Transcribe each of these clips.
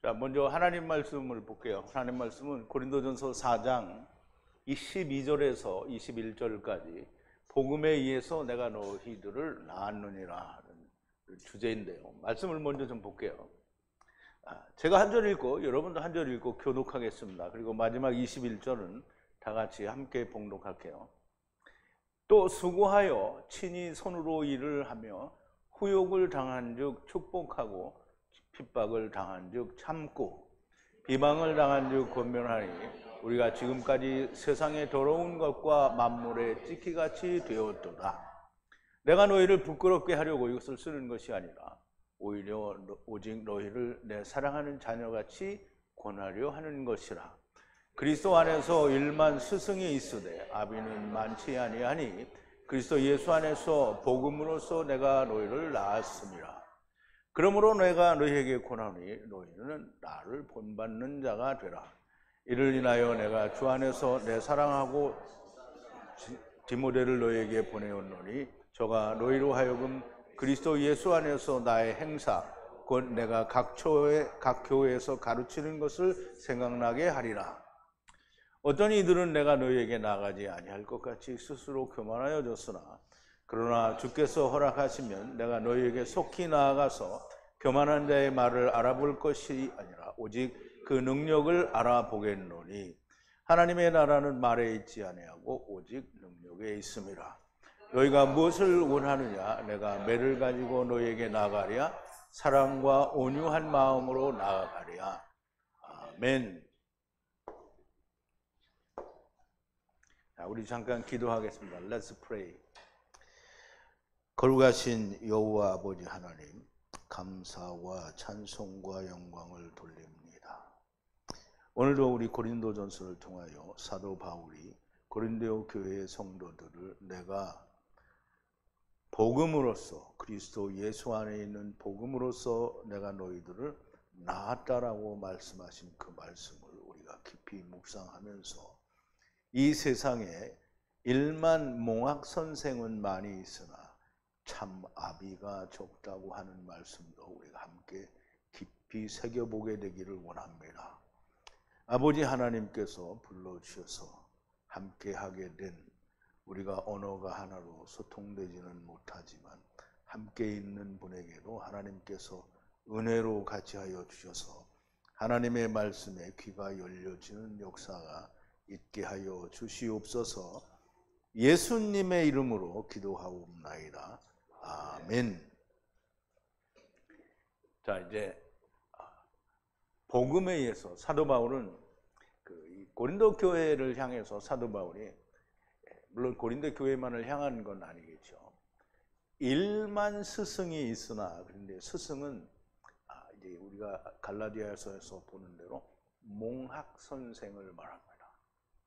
자, 먼저 하나님 말씀을 볼게요. 하나님 말씀은 고린도전서 4장 12절에서 21절까지 복음에 의해서 내가 너희들을 낳았느니라 하는 주제인데요. 말씀을 먼저 좀 볼게요. 제가 한 절 읽고 여러분도 한 절 읽고 교독하겠습니다. 그리고 마지막 21절은 다 같이 함께 봉독할게요. 또 수고하여 친히 손으로 일을 하며 후욕을 당한 즉 축복하고 핍박을 당한 즉 참고 비방을 당한 즉 권면하니 우리가 지금까지 세상의 더러운 것과 만물의 찌키같이 되었도다. 내가 너희를 부끄럽게 하려고 이것을 쓰는 것이 아니라 오히려 오직 너희를 내 사랑하는 자녀같이 권하려 하는 것이라. 그리스도 안에서 일만 스승이 있으되 아비는 많지 아니하니 그리스도 예수 안에서 복음으로써 내가 너희를 낳았습니다. 그러므로 내가 너희에게 권하노니 너희는 나를 본받는 자가 되라. 이를 인하여 내가 주 안에서 내 사랑하고 디모데를 너희에게 보내었노니 저가 너희로 하여금 그리스도 예수 안에서 나의 행사 곧 내가 각 교회에서 가르치는 것을 생각나게 하리라. 어떤 이들은 내가 너희에게 나가지 아니할 것 같이 스스로 교만하여 졌으나 그러나 주께서 허락하시면 내가 너희에게 속히 나아가서 교만한 자의 말을 알아볼 것이 아니라 오직 그 능력을 알아보겠노니 하나님의 나라는 말에 있지 아니하고 오직 능력에 있음이라. 너희가 무엇을 원하느냐? 내가 매를 가지고 너희에게 나아가랴? 사랑과 온유한 마음으로 나아가랴? 아멘. 자, 우리 잠깐 기도하겠습니다. Let's pray. 거룩하신 여호와 아버지 하나님, 감사와 찬송과 영광을 돌립니다. 오늘도 우리 고린도전서를 통하여 사도 바울이 고린도 교회의 성도들을 내가 복음으로써 그리스도 예수 안에 있는 복음으로써 내가 너희들을 낳았다라고 말씀하신 그 말씀을 우리가 깊이 묵상하면서 이 세상에 일만 몽학 선생은 많이 있으나 참 아비가 적다고 하는 말씀도 우리가 함께 깊이 새겨보게 되기를 원합니다. 아버지 하나님께서 불러주셔서 함께 하게 된 우리가 언어가 하나로 소통되지는 못하지만 함께 있는 분에게도 하나님께서 은혜로 같이 하여 주셔서 하나님의 말씀에 귀가 열려지는 역사가 있게 하여 주시옵소서. 예수님의 이름으로 기도하옵나이다. 아멘. 자, 이제 복음에 의해서 사도 바울은 고린도 교회를 향해서 사도 바울이 물론 고린도 교회만을 향한 건 아니겠죠. 일만 스승이 있으나 그런데 스승은 이제 우리가 갈라디아서에서 보는 대로 몽학 선생을 말합니다.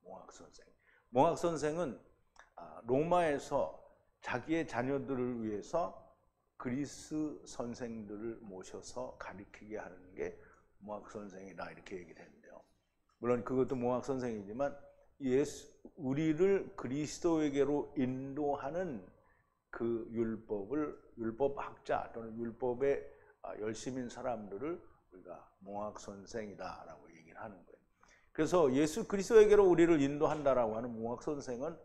몽학 선생. 몽학 선생은 로마에서 자기의 자녀들을 위해서 그리스 선생들을 모셔서 가르치게 하는 게 몽학 선생이다 이렇게 얘기되는데요. 물론 그것도 몽학 선생이지만 우리를 그리스도에게로 인도하는 그 율법학자 또는 율법의 열심인 사람들을 우리가 몽학 선생이다라고 얘기를 하는 거예요. 그래서 예수 그리스도에게로 우리를 인도한다라고 하는 몽학 선생은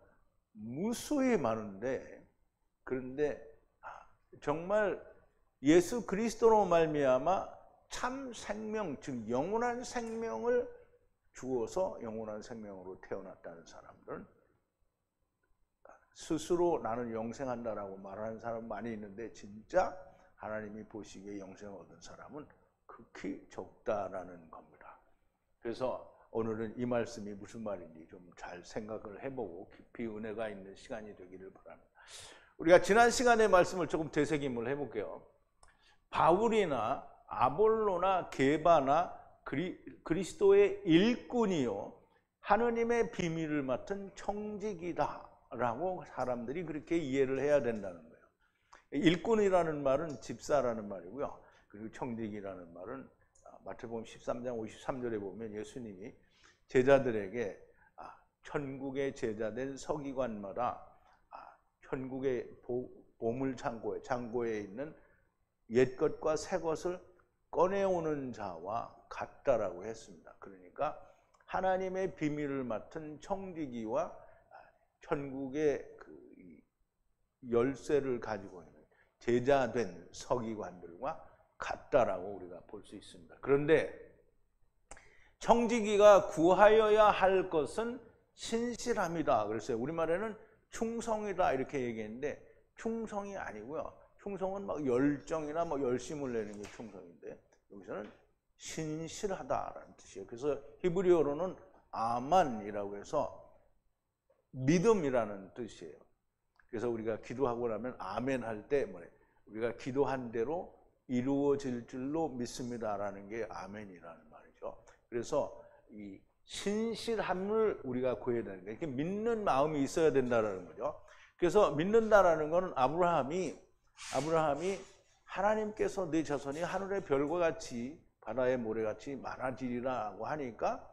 무수히 많은데 그런데 정말 예수 그리스도로 말미암아 참 생명, 즉 영원한 생명을 주어서 영원한 생명으로 태어났다는 사람들은 스스로 나는 영생한다라고 말하는 사람 많이 있는데 진짜 하나님이 보시기에 영생을 얻은 사람은 극히 적다라는 겁니다. 그래서 오늘은 이 말씀이 무슨 말인지 좀 잘 생각을 해보고 깊이 은혜가 있는 시간이 되기를 바랍니다. 우리가 지난 시간의 말씀을 조금 되새김을 해볼게요. 바울이나 아볼로나 게바나 그리스도의 일꾼이요 하느님의 비밀을 맡은 청직이다라고 사람들이 그렇게 이해를 해야 된다는 거예요. 일꾼이라는 말은 집사라는 말이고요. 그리고 청직이라는 말은 마태복음 13장 53절에 보면 예수님이 제자들에게 천국의 제자된 서기관마다 천국의 보물 창고에 있는 옛것과 새것을 꺼내오는 자와 같다라고 했습니다. 그러니까 하나님의 비밀을 맡은 청지기와 천국의 그 열쇠를 가지고 있는 제자된 서기관들과 같다라고 우리가 볼 수 있습니다. 그런데 청지기가 구하여야 할 것은 신실함이다 그랬어요. 우리말에는 충성이다 이렇게 얘기했는데 충성이 아니고요. 충성은 막 열정이나 뭐 열심을 내는 게 충성인데 여기서는 신실하다라는 뜻이에요. 그래서 히브리어로는 아만이라고 해서 믿음이라는 뜻이에요. 그래서 우리가 기도하고 나면 아멘 할 때 뭐래? 우리가 기도한 대로 이루어질 줄로 믿습니다라는 게 아멘이라는 말이죠. 그래서 이 신실함을 우리가 구해야 되는 거예요. 이렇게 믿는 마음이 있어야 된다는 거죠. 그래서 믿는다라는 것은 아브라함이 하나님께서 네 자손이 하늘의 별과 같이 바다의 모래같이 많아지리라고 하니까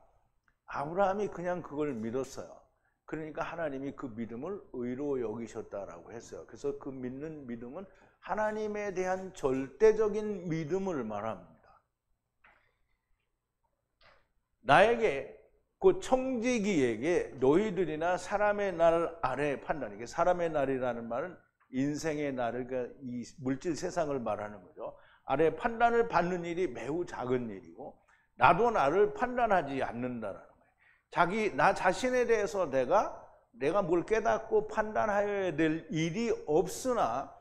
아브라함이 그냥 그걸 믿었어요. 그러니까 하나님이 그 믿음을 의로 여기셨다라고 했어요. 그래서 그 믿는 믿음은 하나님에 대한 절대적인 믿음을 말합니다. 나에게 그 청지기에게 너희들이나 사람의 날 아래 판단, 이게 사람의 날이라는 말은 인생의 날을, 그러니까 이 물질 세상을 말하는 거죠. 아래 판단을 받는 일이 매우 작은 일이고 나도 나를 판단하지 않는다라는 거예요. 나 자신에 대해서 내가 뭘 깨닫고 판단하여야 될 일이 없으나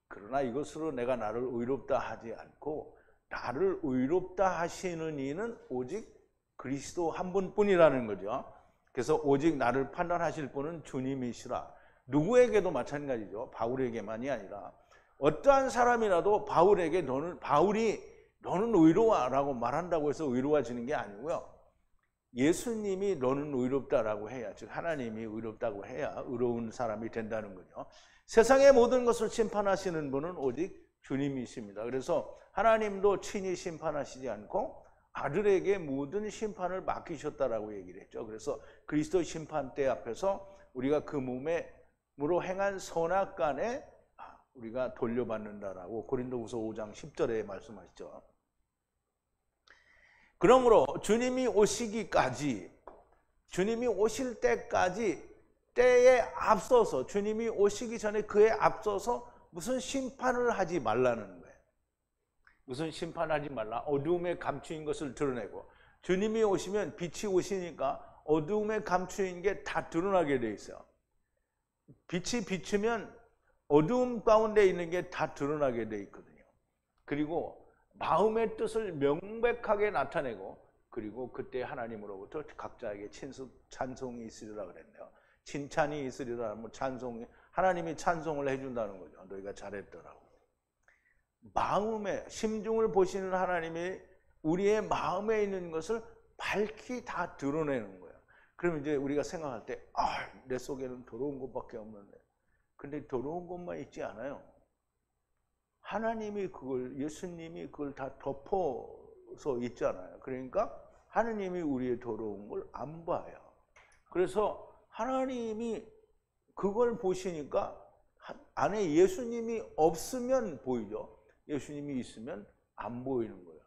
그러나 이것으로 내가 나를 의롭다 하지 않고 나를 의롭다 하시는 이는 오직 그리스도 한 분뿐이라는 거죠. 그래서 오직 나를 판단하실 분은 주님이시라. 누구에게도 마찬가지죠. 바울에게만이 아니라 어떠한 사람이라도 바울에게 너는 의로워라고 말한다고 해서 의로워지는 게 아니고요. 예수님이 너는 의롭다라고 해야, 즉 하나님이 의롭다고 해야 의로운 사람이 된다는 거죠. 세상의 모든 것을 심판하시는 분은 오직 주님이십니다. 그래서 하나님도 친히 심판하시지 않고 아들에게 모든 심판을 맡기셨다라고 얘기를 했죠. 그래서 그리스도 심판대 앞에서 우리가 그 몸으로 행한 선악간에 우리가 돌려받는다라고 고린도후서 5장 10절에 말씀하시죠. 그러므로 주님이 오실 때까지 때에 앞서서 주님이 오시기 전에 그에 앞서서 무슨 심판을 하지 말라는 거예요. 무슨 심판하지 말라. 어두움에 감추인 것을 드러내고 주님이 오시면 빛이 오시니까 어두움에 감추인 게 다 드러나게 돼 있어요. 빛이 비추면 어두움 가운데 있는 게 다 드러나게 돼 있거든요. 그리고 마음의 뜻을 명백하게 나타내고 그리고 그때 하나님으로부터 각자에게 찬송이 있으리라 그랬네요. 칭찬이 있으리라 하면 하나님이 찬송을 해준다는 거죠. 너희가 잘했더라고. 마음의 심중을 보시는 하나님이 우리의 마음에 있는 것을 밝히 다 드러내는 거예요. 그럼 이제 우리가 생각할 때 내 속에는 더러운 것밖에 없는데, 근데 더러운 것만 있지 않아요. 하나님이 예수님이 그걸 다 덮어서 있잖아요. 그러니까 하나님이 우리의 더러운 걸 안 봐요. 그래서 하나님이 그걸 보시니까 안에 예수님이 없으면 보이죠. 예수님이 있으면 안 보이는 거예요.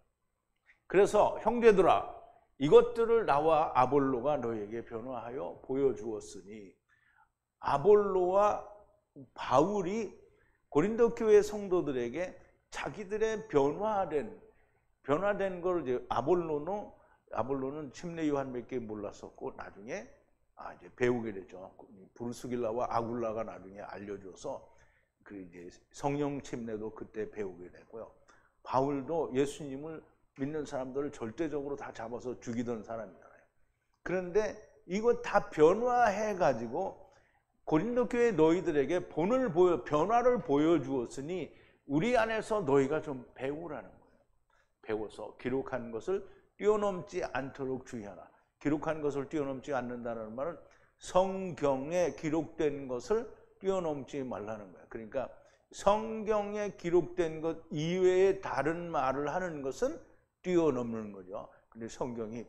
그래서 형제들아, 이것들을 나와 아볼로가 너에게 변화하여 보여주었으니, 아볼로와 바울이 고린도 교회 성도들에게 자기들의 변화된 걸 이제 아볼로는 침례 요한밖에 몰랐었고 나중에 이제 배우게 되죠. 브루스길라와 아굴라가 나중에 알려줘서 그 이제 성령 침례도 그때 배우게 되고요. 바울도 예수님을 믿는 사람들을 절대적으로 다 잡아서 죽이던 사람이잖아요. 그런데 이거 다 변화해가지고 고린도 교회 너희들에게 변화를 보여주었으니 우리 안에서 너희가 좀 배우라는 거예요. 배워서 기록한 것을 뛰어넘지 않도록 주의하라. 기록한 것을 뛰어넘지 않는다는 말은 성경에 기록된 것을 뛰어넘지 말라는 거예요. 그러니까 성경에 기록된 것 이외에 다른 말을 하는 것은 뛰어넘는 거죠. 근데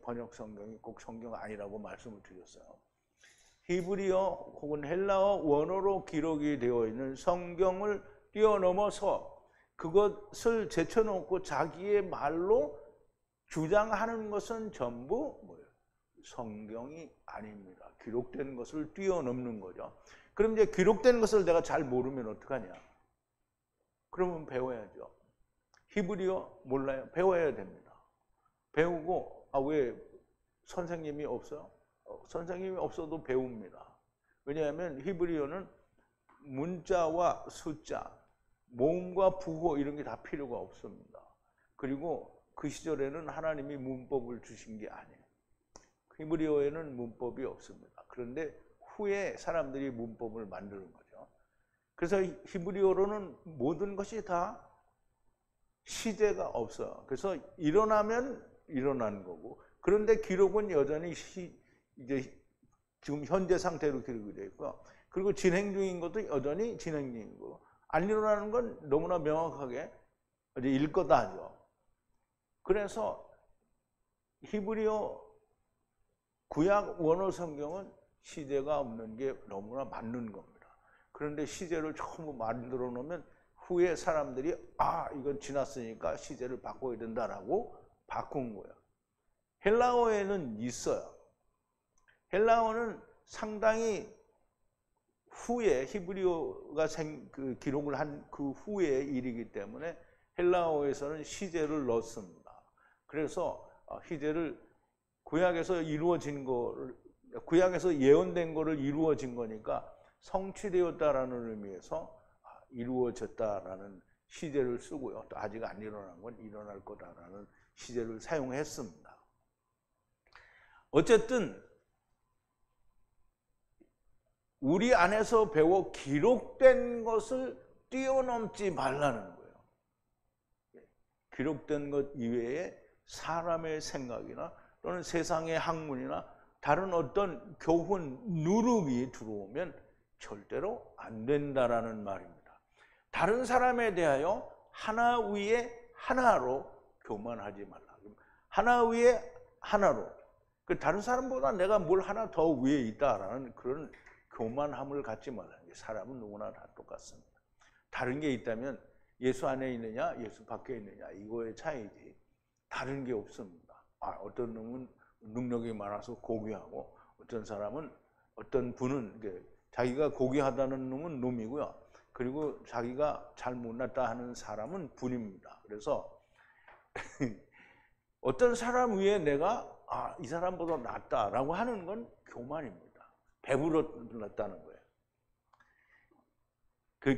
번역 성경이 꼭 성경 아니라고 말씀을 드렸어요. 히브리어 혹은 헬라어 원어로 기록이 되어 있는 성경을 뛰어넘어서 그것을 제쳐놓고 자기의 말로 주장하는 것은 전부 뭐예요? 성경이 아닙니다. 기록된 것을 뛰어넘는 거죠. 그럼 이제 기록된 것을 내가 잘 모르면 어떡하냐? 그러면 배워야죠. 히브리어 몰라요? 배워야 됩니다. 배우고 왜 선생님이 없어요? 선생님이 없어도 배웁니다. 왜냐하면 히브리어는 문자와 숫자, 모음과 부호 이런 게 다 필요가 없습니다. 그리고 그 시절에는 하나님이 문법을 주신 게 아니에요. 히브리어에는 문법이 없습니다. 그런데 후에 사람들이 문법을 만드는 거죠. 그래서 히브리어로는 모든 것이 다 시제가 없어요. 그래서 일어나면 일어난 거고, 그런데 기록은 여전히 이제 지금 현재 상태로 기록이 되어 있고요. 그리고 진행 중인 것도 여전히 진행 중인 거고, 안 일어나는 건 너무나 명확하게 이제 읽거다 하죠. 그래서 히브리어 구약 원어 성경은 시제가 없는 게 너무나 맞는 겁니다. 그런데 시제를 전부 만들어 놓으면 후에 사람들이 이건 지났으니까 시제를 바꿔야 된다라고 바꾼 거예요. 헬라어에는 있어요. 헬라어는 상당히 후에 히브리어가 기록을 한 그 후의 일이기 때문에 헬라어에서는 시제를 넣습니다. 그래서 시제를 구약에서 이루어진 거를, 구약에서 예언된 거를 이루어진 거니까 성취되었다라는 의미에서 이루어졌다라는 시제를 쓰고요. 또 아직 안 일어난 건 일어날 거다라는 시제를 사용했습니다. 어쨌든 우리 안에서 배워 기록된 것을 뛰어넘지 말라는 거예요. 기록된 것 이외에 사람의 생각이나 또는 세상의 학문이나 다른 어떤 교훈, 누룩이 들어오면 절대로 안 된다라는 말입니다. 다른 사람에 대하여 하나 위에 하나로 교만하지 말라. 하나 위에 하나로. 다른 사람보다 내가 뭘 하나 더 위에 있다라는 그런 교만함을 갖지 말라는 게, 사람은 누구나 다 똑같습니다. 다른 게 있다면 예수 안에 있느냐, 예수 밖에 있느냐, 이거의 차이지 다른 게 없습니다. 어떤 놈은 능력이 많아서 고귀하고, 어떤 사람은, 어떤 분은 자기가 고귀하다는 놈은 놈이고요. 그리고 자기가 잘 못났다 하는 사람은 분입니다. 그래서 어떤 사람 위에 내가 이 사람보다 낫다라고 하는 건 교만입니다. 배부르다는 거예요.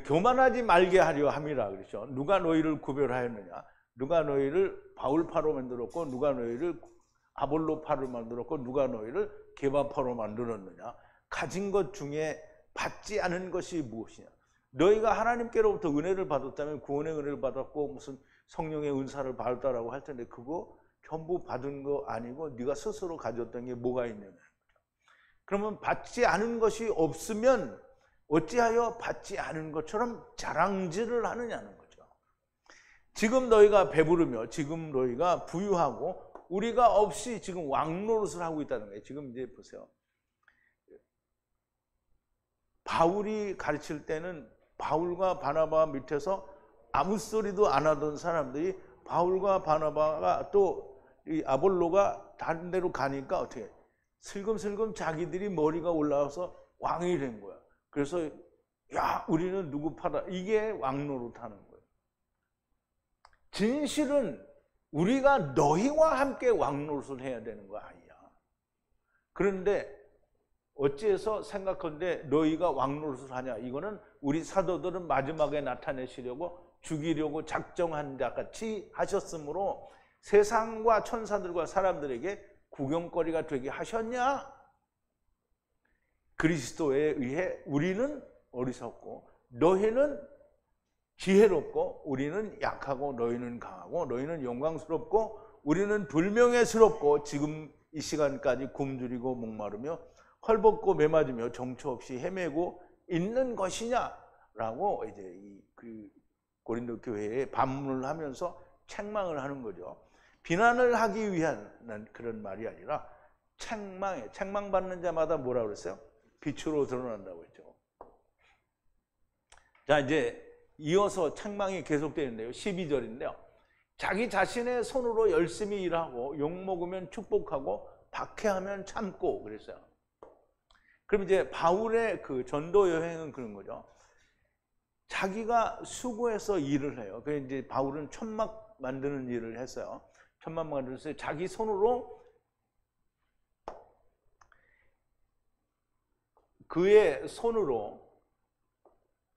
교만하지 말게 하려 함이라 그랬죠. 누가 너희를 구별하였느냐? 누가 너희를 바울파로 만들었고, 누가 너희를 아볼로파로 만들었고, 누가 너희를 게바파로 만들었느냐? 가진 것 중에 받지 않은 것이 무엇이냐? 너희가 하나님께로부터 은혜를 받았다면 구원의 은혜를 받았고 무슨 성령의 은사를 받았다라고 할 텐데, 그거 전부 받은 거 아니고 네가 스스로 가졌던 게 뭐가 있느냐? 그러면 받지 않은 것이 없으면 어찌하여 받지 않은 것처럼 자랑질을 하느냐는 거죠. 지금 너희가 배부르며 지금 너희가 부유하고 우리가 없이 지금 왕노릇을 하고 있다는 거예요. 지금 이제 보세요. 바울이 가르칠 때는 바울과 바나바 밑에서 아무 소리도 안 하던 사람들이 바울과 바나바가 또 이 아볼로가 다른 데로 가니까 어떻게 슬금슬금 자기들이 머리가 올라와서 왕이 된 거야. 그래서 야, 우리는 누구 파다. 이게 왕노릇 하는 거예요. 진실은 우리가 너희와 함께 왕노릇을 해야 되는 거 아니야. 그런데 어찌해서 생각한데 너희가 왕노릇을 하냐. 이거는 우리 사도들은 마지막에 나타내시려고 죽이려고 작정한 자 같이 하셨으므로 세상과 천사들과 사람들에게 구경거리가 되게 하셨냐? 그리스도에 의해 우리는 어리석고 너희는 지혜롭고 우리는 약하고 너희는 강하고 너희는 영광스럽고 우리는 불명예스럽고 지금 이 시간까지 굶주리고 목마르며 헐벗고 매맞으며 정처 없이 헤매고 있는 것이냐라고 이제 그 고린도 교회에 반문을 하면서 책망을 하는 거죠. 비난을 하기 위한 그런 말이 아니라 책망받는 자마다 뭐라고 그랬어요? 빛으로 드러난다고 했죠. 자, 이제 이어서 책망이 계속되는데요. 12절인데요. 자기 자신의 손으로 열심히 일하고 욕먹으면 축복하고 박해하면 참고 그랬어요. 그럼 이제 바울의 그 전도 여행은 그런 거죠. 자기가 수고해서 일을 해요. 그래서 이제 바울은 천막 만드는 일을 했어요. 천막 만들었어요. 자기 손으로 그의 손으로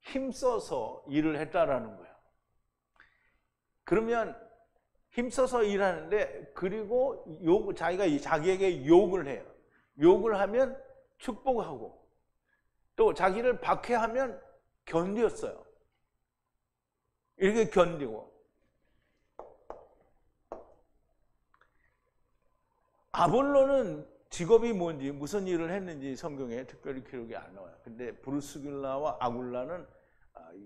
힘써서 일을 했다라는 거예요. 그러면 힘써서 일하는데 그리고 자기가 자기에게 욕을 해요. 욕을 하면 축복하고 또 자기를 박해하면 견뎠어요. 이렇게 견디고 아볼로는 직업이 뭔지 무슨 일을 했는지 성경에 특별히 기록이 안 나와요. 근데 브루스길라와 아굴라는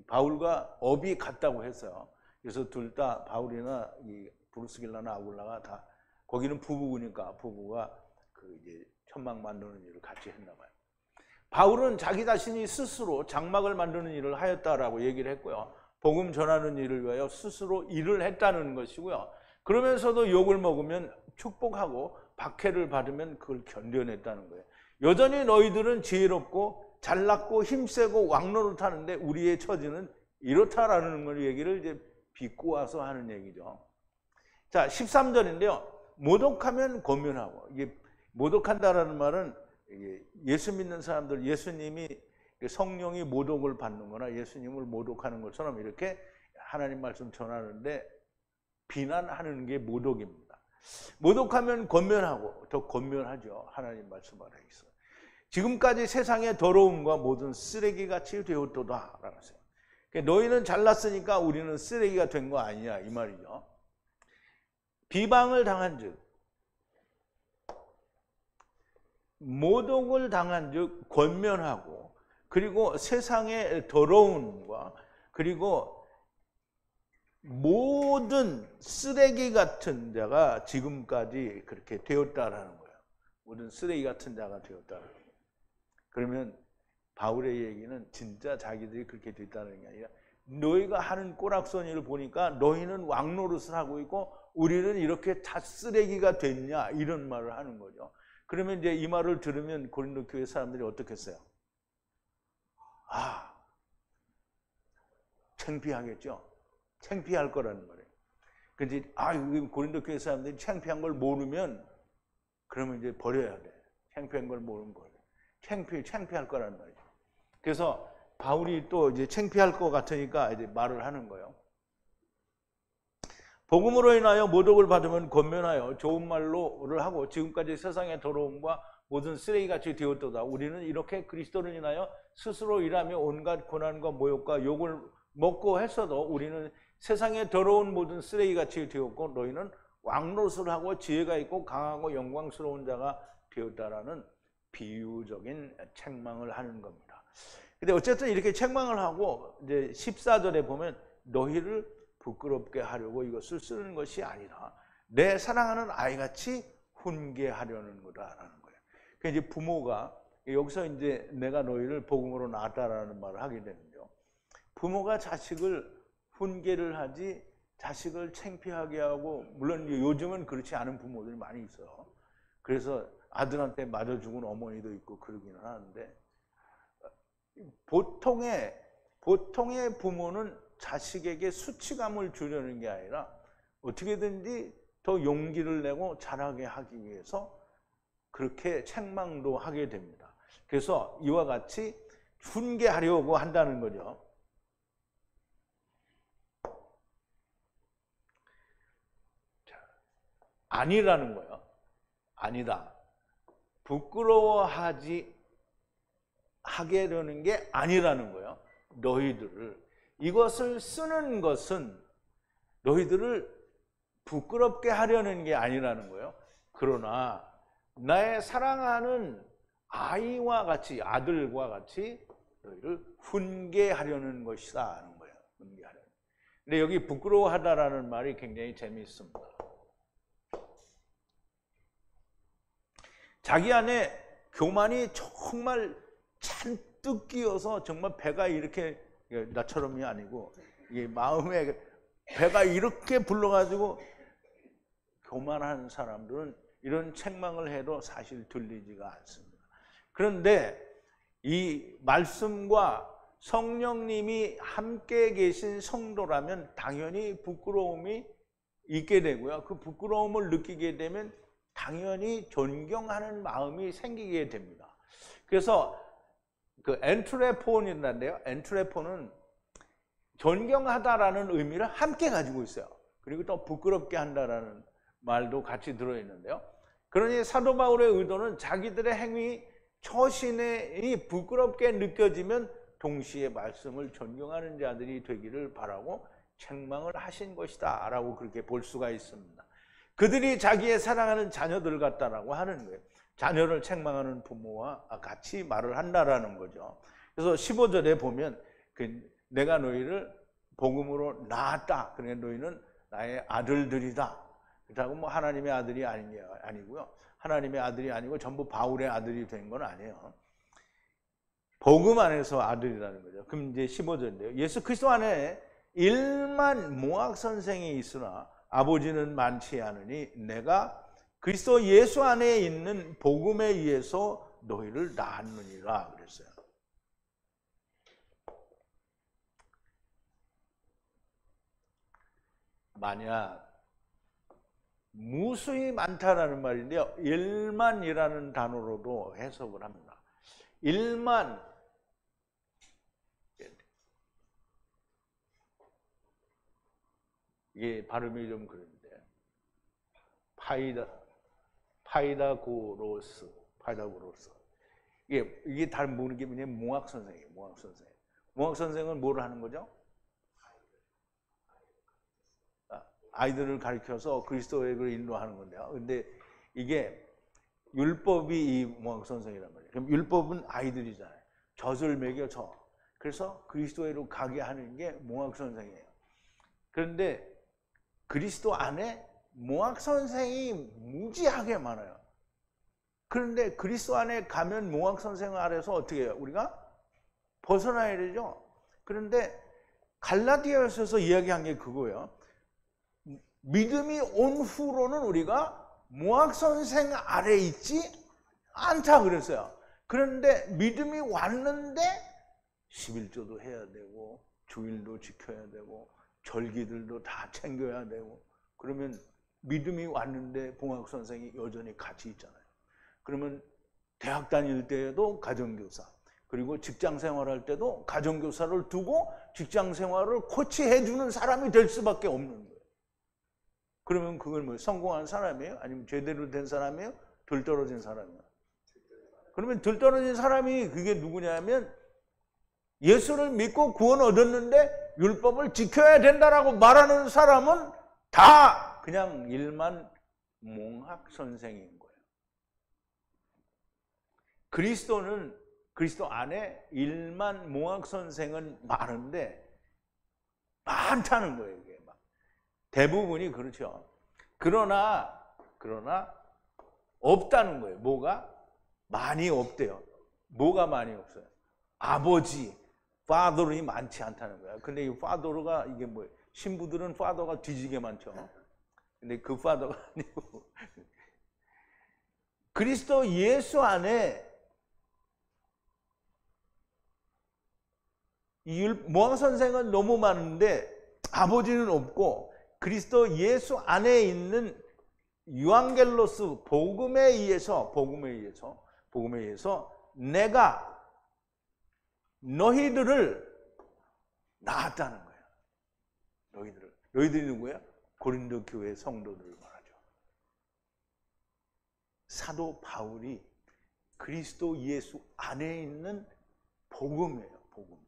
바울과 업이 같다고 했어요. 그래서 둘 다 바울이나 이 브루스길라나 아굴라가 다 거기는 부부니까 부부가 그 이제 천막 만드는 일을 같이 했나 봐요. 바울은 자기 자신이 스스로 장막을 만드는 일을 하였다라고 얘기를 했고요. 복음 전하는 일을 위하여 스스로 일을 했다는 것이고요. 그러면서도 욕을 먹으면 축복하고 박해를 받으면 그걸 견뎌냈다는 거예요. 여전히 너희들은 지혜롭고 잘났고 힘세고 왕노릇하는데 우리의 처지는 이렇다라는 걸 얘기를 이제 비꼬아서 하는 얘기죠. 자, 13절인데요. 모독하면 권면하고. 이게 모독한다라는 말은 예수 믿는 사람들, 예수님이 성령이 모독을 받는 거나 예수님을 모독하는 것처럼 이렇게 하나님 말씀 전하는데 비난하는 게 모독입니다. 모독하면 권면하고 더 권면하죠. 하나님 말씀 안에 있어. 지금까지 세상의 더러움과 모든 쓰레기같이 되었도다 라고 했어요. 너희는 잘났으니까 우리는 쓰레기가 된 거 아니냐 이 말이죠. 비방을 당한 즉 모독을 당한 즉 권면하고 그리고 세상의 더러움과 그리고 모든 쓰레기 같은 자가 지금까지 그렇게 되었다라는 거예요. 모든 쓰레기 같은 자가 되었다라는 거예요. 그러면 바울의 얘기는 진짜 자기들이 그렇게 됐다는 게 아니라 너희가 하는 꼬락서니를 보니까 너희는 왕노릇을 하고 있고 우리는 이렇게 다 쓰레기가 됐냐 이런 말을 하는 거죠. 그러면 이제 이 말을 들으면 고린도 교회 사람들이 어떻게 했어요? 아, 창피하겠죠. 창피할 거라는 말이에요. 근데 고린도 교회 사람들이 창피한 걸 모르면 그러면 이제 버려야 돼. 창피한 걸 모르는 거예요. 창피할 거라는 말이죠. 그래서 바울이 또 이제 창피할 것 같으니까 이제 말을 하는 거예요. 복음으로 인하여 모독을 받으면 권면하여 좋은 말로를 하고 지금까지 세상의 더러움과 모든 쓰레기같이 되었도다. 우리는 이렇게 그리스도를 인하여 스스로 일하며 온갖 고난과 모욕과 욕을 먹고 했어도 우리는 세상의 더러운 모든 쓰레기같이 되었고 너희는 왕노릇을 하고 지혜가 있고 강하고 영광스러운 자가 되었다라는 비유적인 책망을 하는 겁니다. 근데 어쨌든 이렇게 책망을 하고 이제 14절에 보면 너희를 부끄럽게 하려고 이것을 쓰는 것이 아니라 내 사랑하는 아이같이 훈계하려는 거다라는 거예요. 그러니까 이제 부모가 여기서 이제 내가 너희를 복음으로 낳았다라는 말을 하게 되는데요. 부모가 자식을 훈계를 하지 자식을 창피하게 하고 물론 요즘은 그렇지 않은 부모들이 많이 있어요. 그래서 아들한테 맞아 죽은 어머니도 있고 그러기는 하는데 보통의 부모는 자식에게 수치감을 주려는 게 아니라 어떻게든지 더 용기를 내고 자라게 하기 위해서 그렇게 책망도 하게 됩니다. 그래서 이와 같이 훈계하려고 한다는 거죠. 아니라는 거예요. 아니다. 부끄러워하지 하게 되는 게 아니라는 거예요. 너희들을 이것을 쓰는 것은 너희들을 부끄럽게 하려는 게 아니라는 거예요. 그러나 나의 사랑하는 아이와 같이 아들과 같이 너희를 훈계하려는 것이다 하는 거예요. 훈계하려는. 근데 여기 부끄러워하다라는 말이 굉장히 재미있습니다. 자기 안에 교만이 정말 잔뜩 끼어서 정말 배가 이렇게 나처럼이 아니고 이게 마음에 배가 이렇게 불러가지고 교만한 사람들은 이런 책망을 해도 사실 들리지가 않습니다. 그런데 이 말씀과 성령님이 함께 계신 성도라면 당연히 부끄러움이 있게 되고요. 그 부끄러움을 느끼게 되면 당연히 존경하는 마음이 생기게 됩니다. 그래서 그 엔트레폰이란데요. 엔트레폰은 존경하다라는 의미를 함께 가지고 있어요. 그리고 또 부끄럽게 한다라는 말도 같이 들어있는데요. 그러니 사도 바울의 의도는 자기들의 행위 처신이 부끄럽게 느껴지면 동시에 말씀을 존경하는 자들이 되기를 바라고 책망을 하신 것이다 라고 그렇게 볼 수가 있습니다. 그들이 자기의 사랑하는 자녀들 같다라고 하는 거예요. 자녀를 책망하는 부모와 같이 말을 한다라는 거죠. 그래서 15절에 보면 내가 너희를 복음으로 낳았다. 그러니까 너희는 나의 아들들이다. 그렇다고 뭐 하나님의 아들이 아니고요. 하나님의 아들이 아니고 전부 바울의 아들이 된 건 아니에요. 복음 안에서 아들이라는 거죠. 그럼 이제 15절인데요. 예수 그리스도 안에 1만 모학 선생이 있으나 아버지는 많지 않으니 내가 그리스도 예수 안에 있는 복음에 의해서 너희를 낳았느니라 그랬어요. 만약 무수히 많다라는 말인데요. 1만이라는 단어로도 해석을 합니다. 1만 이게 발음이 좀 그런데 파이다고로스 이게 다른 모르는 게 뭐냐면 몽학 선생이에요. 몽학 선생은 뭘 하는 거죠? 아이들을 가르쳐서 그리스도에게 인도하는 건데요. 근데 이게 율법이 이 몽학 선생이란 말이에요. 그럼 율법은 아이들이잖아요. 젖을 먹여줘. 그래서 그리스도로 가게 하는 게 몽학 선생이에요. 그런데 그리스도 안에 몽학 선생이 무지하게 많아요. 그런데 그리스도 안에 가면 몽학 선생 아래서 어떻게 해요? 우리가 벗어나야 되죠. 그런데 갈라디아서에서 이야기한 게 그거예요. 믿음이 온 후로는 우리가 몽학 선생 아래 있지 않다 그랬어요. 그런데 믿음이 왔는데 11조도 해야 되고 주일도 지켜야 되고 절기들도 다 챙겨야 되고 그러면 믿음이 왔는데 몽학 선생이 여전히 같이 있잖아요. 그러면 대학 다닐 때에도 가정교사 그리고 직장 생활할 때도 가정교사를 두고 직장 생활을 코치해주는 사람이 될 수밖에 없는 거예요. 그러면 그걸 뭐 성공한 사람이에요? 아니면 제대로 된 사람이에요? 덜 떨어진 사람이에요? 그러면 덜 떨어진 사람이 그게 누구냐면 예수를 믿고 구원 얻었는데 율법을 지켜야 된다라고 말하는 사람은 다 그냥 일만 몽학 선생인 거예요. 그리스도 안에 일만 몽학 선생은 많은데 많다는 거예요. 이게 막. 대부분이 그렇죠. 그러나 없다는 거예요. 뭐가? 많이 없대요. 뭐가 많이 없어요? 아버지, father이 많지 않다는 거예요. 근데 이 father가 이게 뭐예요? 신부들은 father가 뒤지게 많죠. 근데 그 father가 아니고 그리스도 예수 안에 몽학 선생은 너무 많은데 아버지는 없고 그리스도 예수 안에 있는 유앙겔로스 복음에 의해서 내가 너희들을 낳았다는 거예요. 너희들이 누구예요? 고린도 교회 성도들을 말하죠. 사도 바울이 그리스도 예수 안에 있는 복음이에요. 복음.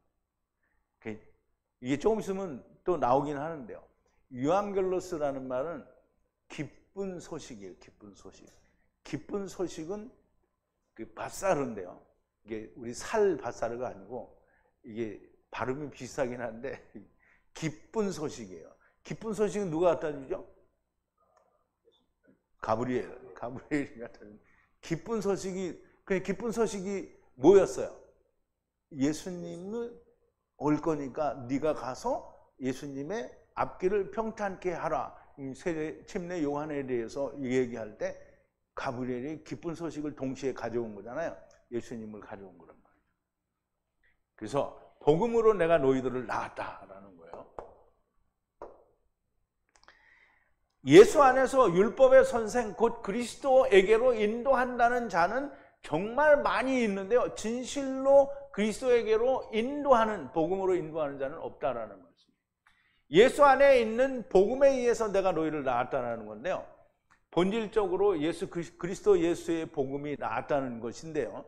이게 조금 있으면 또 나오긴 하는데요. 유앙겔로스라는 말은 기쁜 소식이에요. 기쁜 소식. 기쁜 소식은 그 밧사르인데요. 이게 우리 살 밧사르가 아니고 이게 발음이 비슷하긴 한데 기쁜 소식이에요. 기쁜 소식은 누가 갖다 주죠? 가브리엘이 갖다 주죠. 기쁜 소식이 뭐였어요? 예수님을 올 거니까 네가 가서 예수님의 앞길을 평탄케 하라. 침례 요한에 대해서 얘기할 때 가브리엘이 기쁜 소식을 동시에 가져온 거잖아요. 예수님을 가져온 거란 말이죠. 그래서 복음으로 내가 너희들을 낳았다라는 거예요. 예수 안에서 율법의 선생 곧 그리스도에게로 인도한다는 자는 정말 많이 있는데요. 진실로 그리스도에게로 인도하는, 복음으로 인도하는 자는 없다라는 말씀입니다. 예수 안에 있는 복음에 의해서 내가 너희를 낳았다는 건데요. 본질적으로 그리스도 예수의 복음이 낳았다는 것인데요.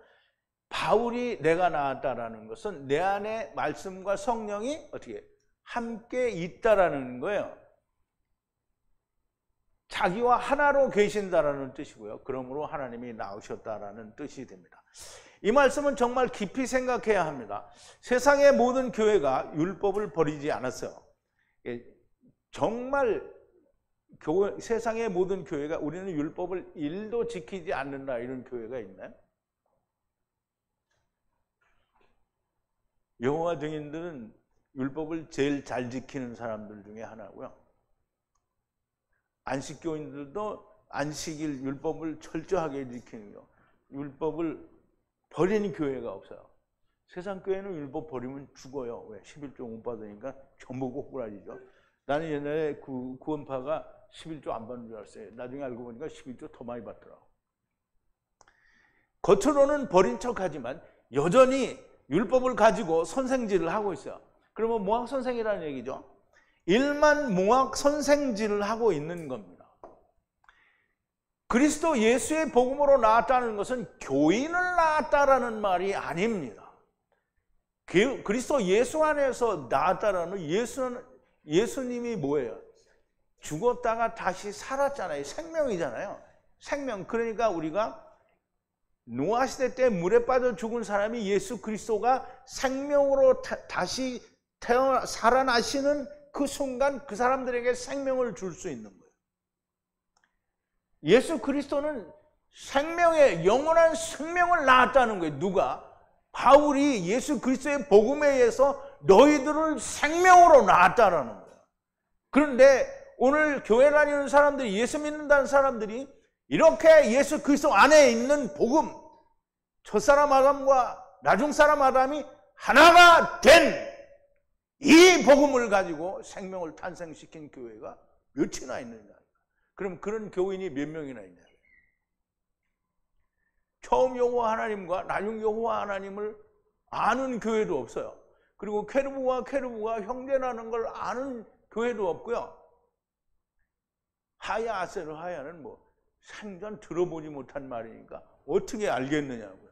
바울이 내가 낳았다라는 것은 내 안에 말씀과 성령이 어떻게 함께 있다라는 거예요. 자기와 하나로 계신다라는 뜻이고요. 그러므로 하나님이 낳으셨다라는 뜻이 됩니다. 이 말씀은 정말 깊이 생각해야 합니다. 세상의 모든 교회가 율법을 버리지 않았어요. 정말 세상의 모든 교회가 우리는 율법을 1도 지키지 않는다 이런 교회가 있나요? 여호와 증인들은 율법을 제일 잘 지키는 사람들 중에 하나고요. 안식교인들도 안식일 율법을 철저하게 지키는 거. 율법을 버리는 교회가 없어요. 세상 교회는 율법 버리면 죽어요. 왜? 11조 못 받으니까 전부 꼬꾸라지죠. 나는 옛날에 구원파가 11조 안 받는 줄 알았어요. 나중에 알고 보니까 11조 더 많이 받더라고. 겉으로는 버린 척하지만 여전히 율법을 가지고 선생질을 하고 있어요. 그러면 모학 선생이라는 얘기죠. 일만 모학 선생질을 하고 있는 겁니다. 그리스도 예수의 복음으로 나왔다는 것은 교인을 낳았다라는 말이 아닙니다. 그리스도 예수 안에서 나왔다라는 예수님이 뭐예요? 죽었다가 다시 살았잖아요. 생명이잖아요. 생명. 그러니까 우리가 노아 시대 때 물에 빠져 죽은 사람이 예수 그리스도가 생명으로 다시 살아나시는 그 순간 그 사람들에게 생명을 줄 수 있는 거예요. 예수 그리스도는 생명의 영원한 생명을 낳았다는 거예요. 누가? 바울이 예수 그리스도의 복음에 의해서 너희들을 생명으로 낳았다라는 거예요. 그런데 오늘 교회 다니는 사람들이, 예수 믿는다는 사람들이 이렇게 예수 그리스도 안에 있는 복음, 첫사람 아담과 나중사람 아담이 하나가 된 이 복음을 가지고 생명을 탄생시킨 교회가 몇이나 있느냐. 그럼 그런 교인이 몇 명이나 있냐. 처음 여호와 하나님과 나중 여호와 하나님을 아는 교회도 없어요. 그리고 케루브가 형제라는 걸 아는 교회도 없고요. 하야 아세르 하야는 뭐 생전 들어보지 못한 말이니까 어떻게 알겠느냐고요.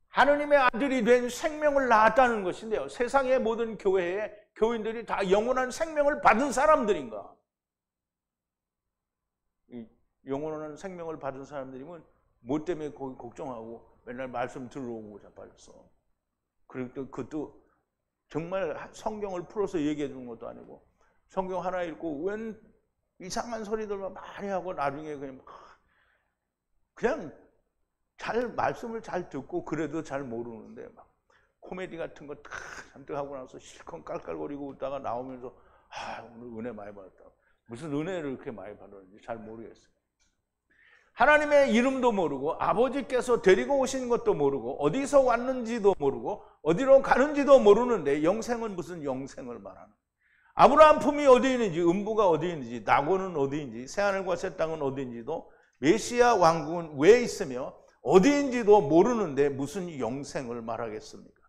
하느님의 아들이 된 생명을 낳았다는 것인데요. 세상의 모든 교회에 교인들이 다 영원한 생명을 받은 사람들인가? 영원한 생명을 받은 사람들이면 뭐 때문에 거기 걱정하고 맨날 말씀 들어오고 자빠졌어. 그리고 그것도 정말 성경을 풀어서 얘기해 주는 것도 아니고 성경 하나 읽고 웬 이상한 소리들만 많이 하고 나중에 그냥 말씀을 잘 듣고 그래도 잘 모르는데 막 코미디 같은 거 잔뜩 하고 나서 실컷 깔깔거리고 웃다가 나오면서 오늘 은혜 많이 받았다. 무슨 은혜를 이렇게 많이 받았는지 잘 모르겠어요. 하나님의 이름도 모르고 아버지께서 데리고 오신 것도 모르고 어디서 왔는지도 모르고 어디로 가는지도 모르는데 영생은 무슨 영생을 말하는 거예요. 아브라함 품이 어디 있는지, 음부가 어디 있는지, 낙원은 어디인지, 새하늘과 새 땅은 어디인지도, 메시아 왕국은 왜 있으며 어디인지도 모르는데 무슨 영생을 말하겠습니까?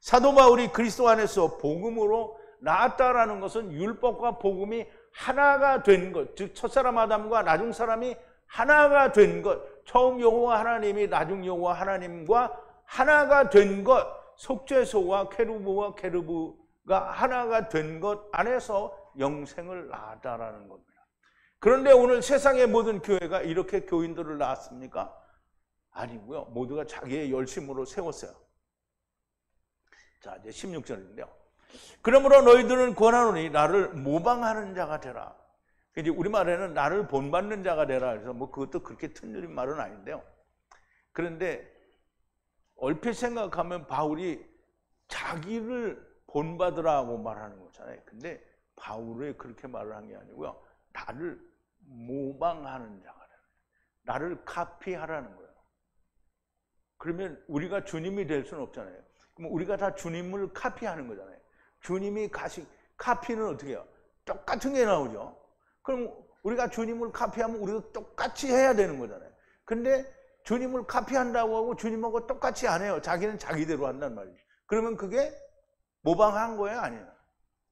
사도 바울이 그리스도 안에서 복음으로 나았다라는 것은 율법과 복음이 하나가 된 것, 즉 첫사람 아담과 나중 사람이 하나가 된 것, 처음 여호와 하나님이 나중 여호와 하나님과 하나가 된 것, 속죄소와 케루브와 케루브가 하나가 된 것 안에서 영생을 낳았다라는 겁니다. 그런데 오늘 세상의 모든 교회가 이렇게 교인들을 낳았습니까? 아니고요. 모두가 자기의 열심으로 세웠어요. 자, 이제 16절인데요. 그러므로 너희들은 권하노니 나를 모방하는 자가 되라. 이제 우리말에는 나를 본받는 자가 되라. 그래서 뭐 그것도 그렇게 틀린 말은 아닌데요. 그런데 얼핏 생각하면 바울이 자기를 본받으라고 말하는 거잖아요. 근데 바울이 그렇게 말을 한 게 아니고요. 나를 모방하는 자가 되는 거예요. 나를 카피하라는 거예요. 그러면 우리가 주님이 될 수는 없잖아요. 그럼 우리가 다 주님을 카피하는 거잖아요. 주님이 카피는 어떻게 해요? 똑같은 게 나오죠. 그럼 우리가 주님을 카피하면 우리도 똑같이 해야 되는 거잖아요. 근데 주님을 카피한다고 하고 주님하고 똑같이 안 해요. 자기는 자기대로 한단 말이죠. 그러면 그게 모방한 거예요? 아니에요?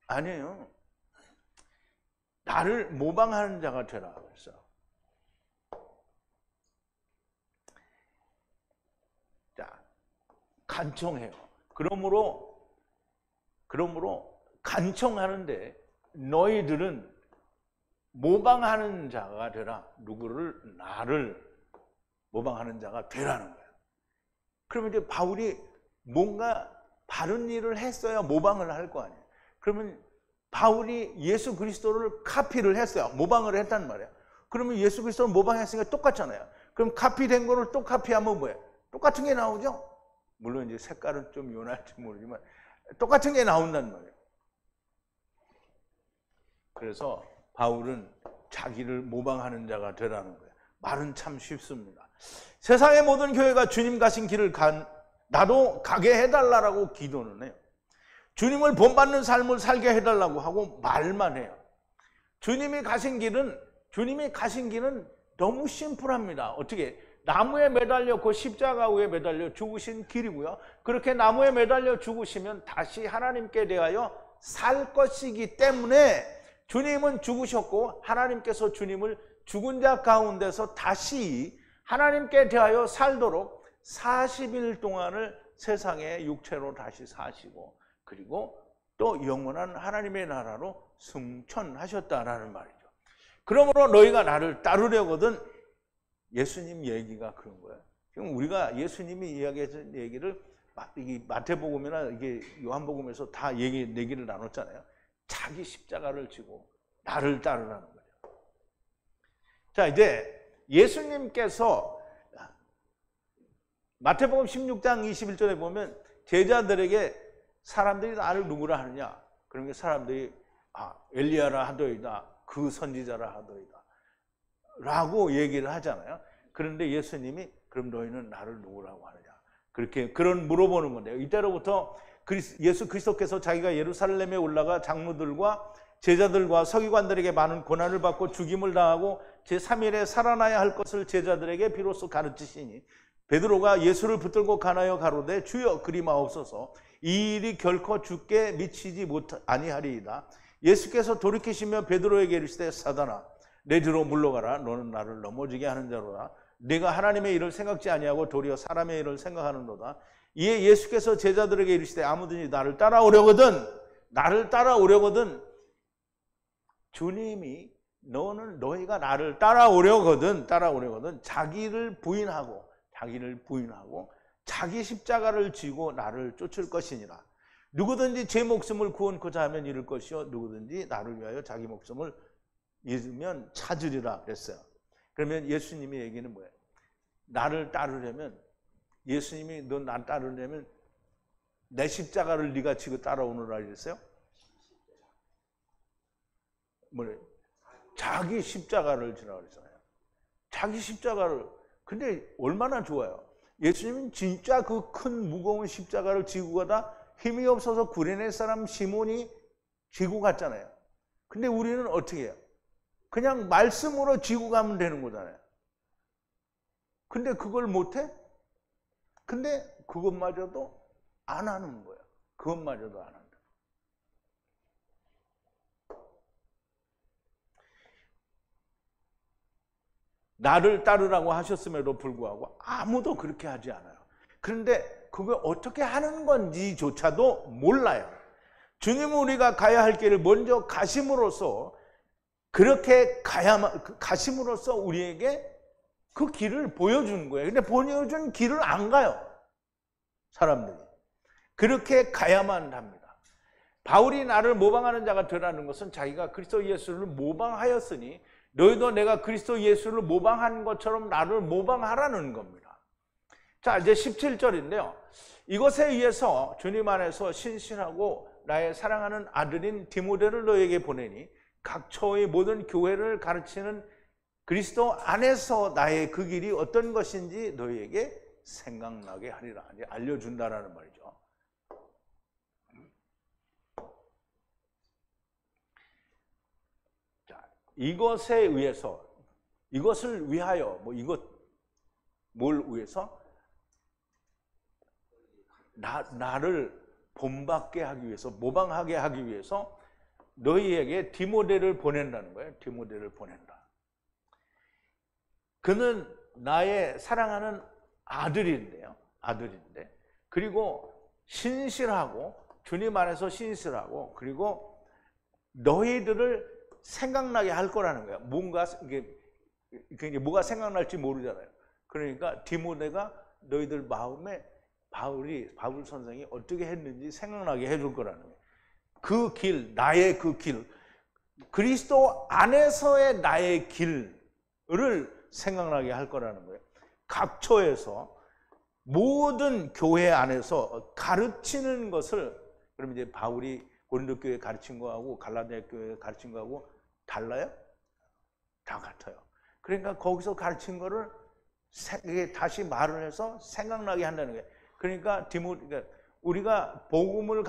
아니에요. 나를 모방하는 자가 되라 그랬어요. 자, 간청해요. 그러므로 간청하는데 너희들은 모방하는 자가 되라. 누구를? 나를 모방하는 자가 되라는 거예요. 그러면 이제 바울이 뭔가 바른 일을 했어야 모방을 할 거 아니에요. 그러면 바울이 예수 그리스도를 카피를 했어요. 모방을 했단 말이에요. 그러면 예수 그리스도를 모방했으니까 똑같잖아요. 그럼 카피된 거를 또 카피하면 뭐예요? 똑같은 게 나오죠? 물론 이제 색깔은 좀 연할지 모르지만 똑같은 게 나온단 말이에요. 그래서 바울은 자기를 모방하는 자가 되라는 거예요. 말은 참 쉽습니다. 세상의 모든 교회가 주님 가신 길을 나도 가게 해달라고 기도는 해요. 주님을 본받는 삶을 살게 해달라고 하고 말만 해요. 주님이 가신 길은 너무 심플합니다. 어떻게? 나무에 매달려 그 십자가 위에 매달려 죽으신 길이고요. 그렇게 나무에 매달려 죽으시면 다시 하나님께 대하여 살 것이기 때문에 주님은 죽으셨고 하나님께서 주님을 죽은 자 가운데서 다시 하나님께 대하여 살도록 40일 동안을 세상의 육체로 다시 사시고 그리고 또 영원한 하나님의 나라로 승천하셨다라는 말이죠. 그러므로 너희가 나를 따르려거든 예수님 얘기가 그런 거예요. 지금 우리가 예수님이 이야기했던 얘기를 마태복음이나 이게 요한복음에서 다 얘기를 나눴잖아요. 자기 십자가를 지고 나를 따르라는 거예요. 자, 이제 예수님께서 마태복음 16장 21절에 보면 제자들에게 사람들이 나를 누구라 하느냐? 그러니까 사람들이 엘리야라 하더이다, 그 선지자라 하더이다 라고 얘기를 하잖아요. 그런데 예수님이 그럼 너희는 나를 누구라고 하느냐? 그런 물어보는 건데요. 이때로부터 예수 그리스도께서 자기가 예루살렘에 올라가 장로들과 제자들과 서기관들에게 많은 고난을 받고 죽임을 당하고 제3일에 살아나야 할 것을 제자들에게 비로소 가르치시니 베드로가 예수를 붙들고 가나여 가로되 주여 그리 마옵소서 이 일이 결코 주께 미치지 아니하리이다. 예수께서 돌이키시며 베드로에게 이르시되 사단아 내 뒤로 물러가라. 너는 나를 넘어지게 하는 자로다. 네가 하나님의 일을 생각지 아니하고 도리어 사람의 일을 생각하는도다. 이에 예수께서 제자들에게 이르시되 아무든지 나를 따라오려거든 주님이 너희가 나를 따라오려거든 자기를 부인하고 자기 십자가를 지고 나를 쫓을 것이니라. 누구든지 제 목숨을 구원코자 하면 잃을 것이요 누구든지 나를 위하여 자기 목숨을 잃으면 찾으리라 그랬어요. 그러면 예수님의 얘기는 뭐예요? 나를 따르려면 예수님이 너 나 따르려면 내 십자가를 네가 지고 따라오느라 그랬어요? 뭐래? 자기 십자가를 지라 그랬잖아요. 자기 십자가를. 근데 얼마나 좋아요. 예수님은 진짜 그 큰 무거운 십자가를 지고 가다 힘이 없어서 구레네 사람 시몬이 지고 갔잖아요. 근데 우리는 어떻게 해요? 그냥 말씀으로 지고 가면 되는 거잖아요. 근데 그걸 못해? 근데 그것마저도 안 하는 거예요. 그것마저도 안 한다. 나를 따르라고 하셨음에도 불구하고 아무도 그렇게 하지 않아요. 그런데 그걸 어떻게 하는 건지조차도 몰라요. 주님은 우리가 가야 할 길을 먼저 가심으로써 가심으로써 우리에게 그 길을 보여주는 거예요. 근데 보여준 길을 안 가요. 사람들이. 그렇게 가야만 합니다. 바울이 나를 모방하는 자가 되라는 것은 자기가 그리스도 예수를 모방하였으니 너희도 내가 그리스도 예수를 모방한 것처럼 나를 모방하라는 겁니다. 자, 이제 17절인데요. 이것에 의해서 주님 안에서 신실하고 나의 사랑하는 아들인 디모데를 너에게 보내니 각처의 모든 교회를 가르치는 그리스도 안에서 나의 그 길이 어떤 것인지 너희에게 생각나게 하리라. 이제 알려준다라는 말이죠. 자, 이것에 의해서, 이것을 위하여, 뭘 위해서? 나를 본받게 하기 위해서, 모방하게 하기 위해서 너희에게 디모데를 보낸다는 거예요. 디모데를 보낸다. 그는 나의 사랑하는 아들인데요. 아들인데. 그리고 신실하고, 주님 안에서 신실하고, 그리고 너희들을 생각나게 할 거라는 거예요. 뭔가, 이게 뭐가 생각날지 모르잖아요. 그러니까 디모데가 너희들 마음에 바울 선생이 어떻게 했는지 생각나게 해줄 거라는 거예요. 그 길, 나의 그 길, 그리스도 안에서의 나의 길을 생각나게 할 거라는 거예요. 각처에서 모든 교회 안에서 가르치는 것을, 그럼 이제 바울이 고린도 교회 가르친 거하고 갈라디아 교회 가르친 거하고 달라요? 다 같아요. 그러니까 거기서 가르친 거를 다시 말을 해서 생각나게 한다는 거예요. 그러니까 우리가 복음을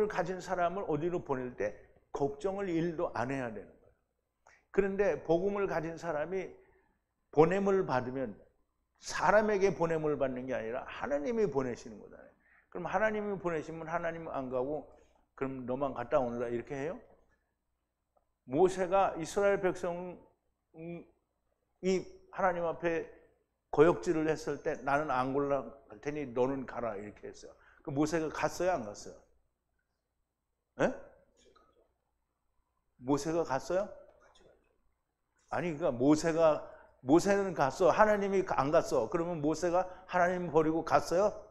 가진 사람을 어디로 보낼 때 걱정을 일도 안 해야 되는 거예요. 그런데 복음을 가진 사람이 보냄을 받으면 사람에게 보냄을 받는 게 아니라 하나님이 보내시는 거잖아요. 그럼 하나님이 보내시면 하나님은 안 가고 그럼 너만 갔다 오느라 이렇게 해요? 모세가 이스라엘 백성이 하나님 앞에 거역질을 했을 때 나는 안 올라갈 테니 너는 가라 이렇게 했어요. 그 모세가 갔어요, 안 갔어요? 예? 모세가 갔어요? 아니, 그러니까 모세는 갔어. 하나님이 안 갔어. 그러면 모세가 하나님 버리고 갔어요?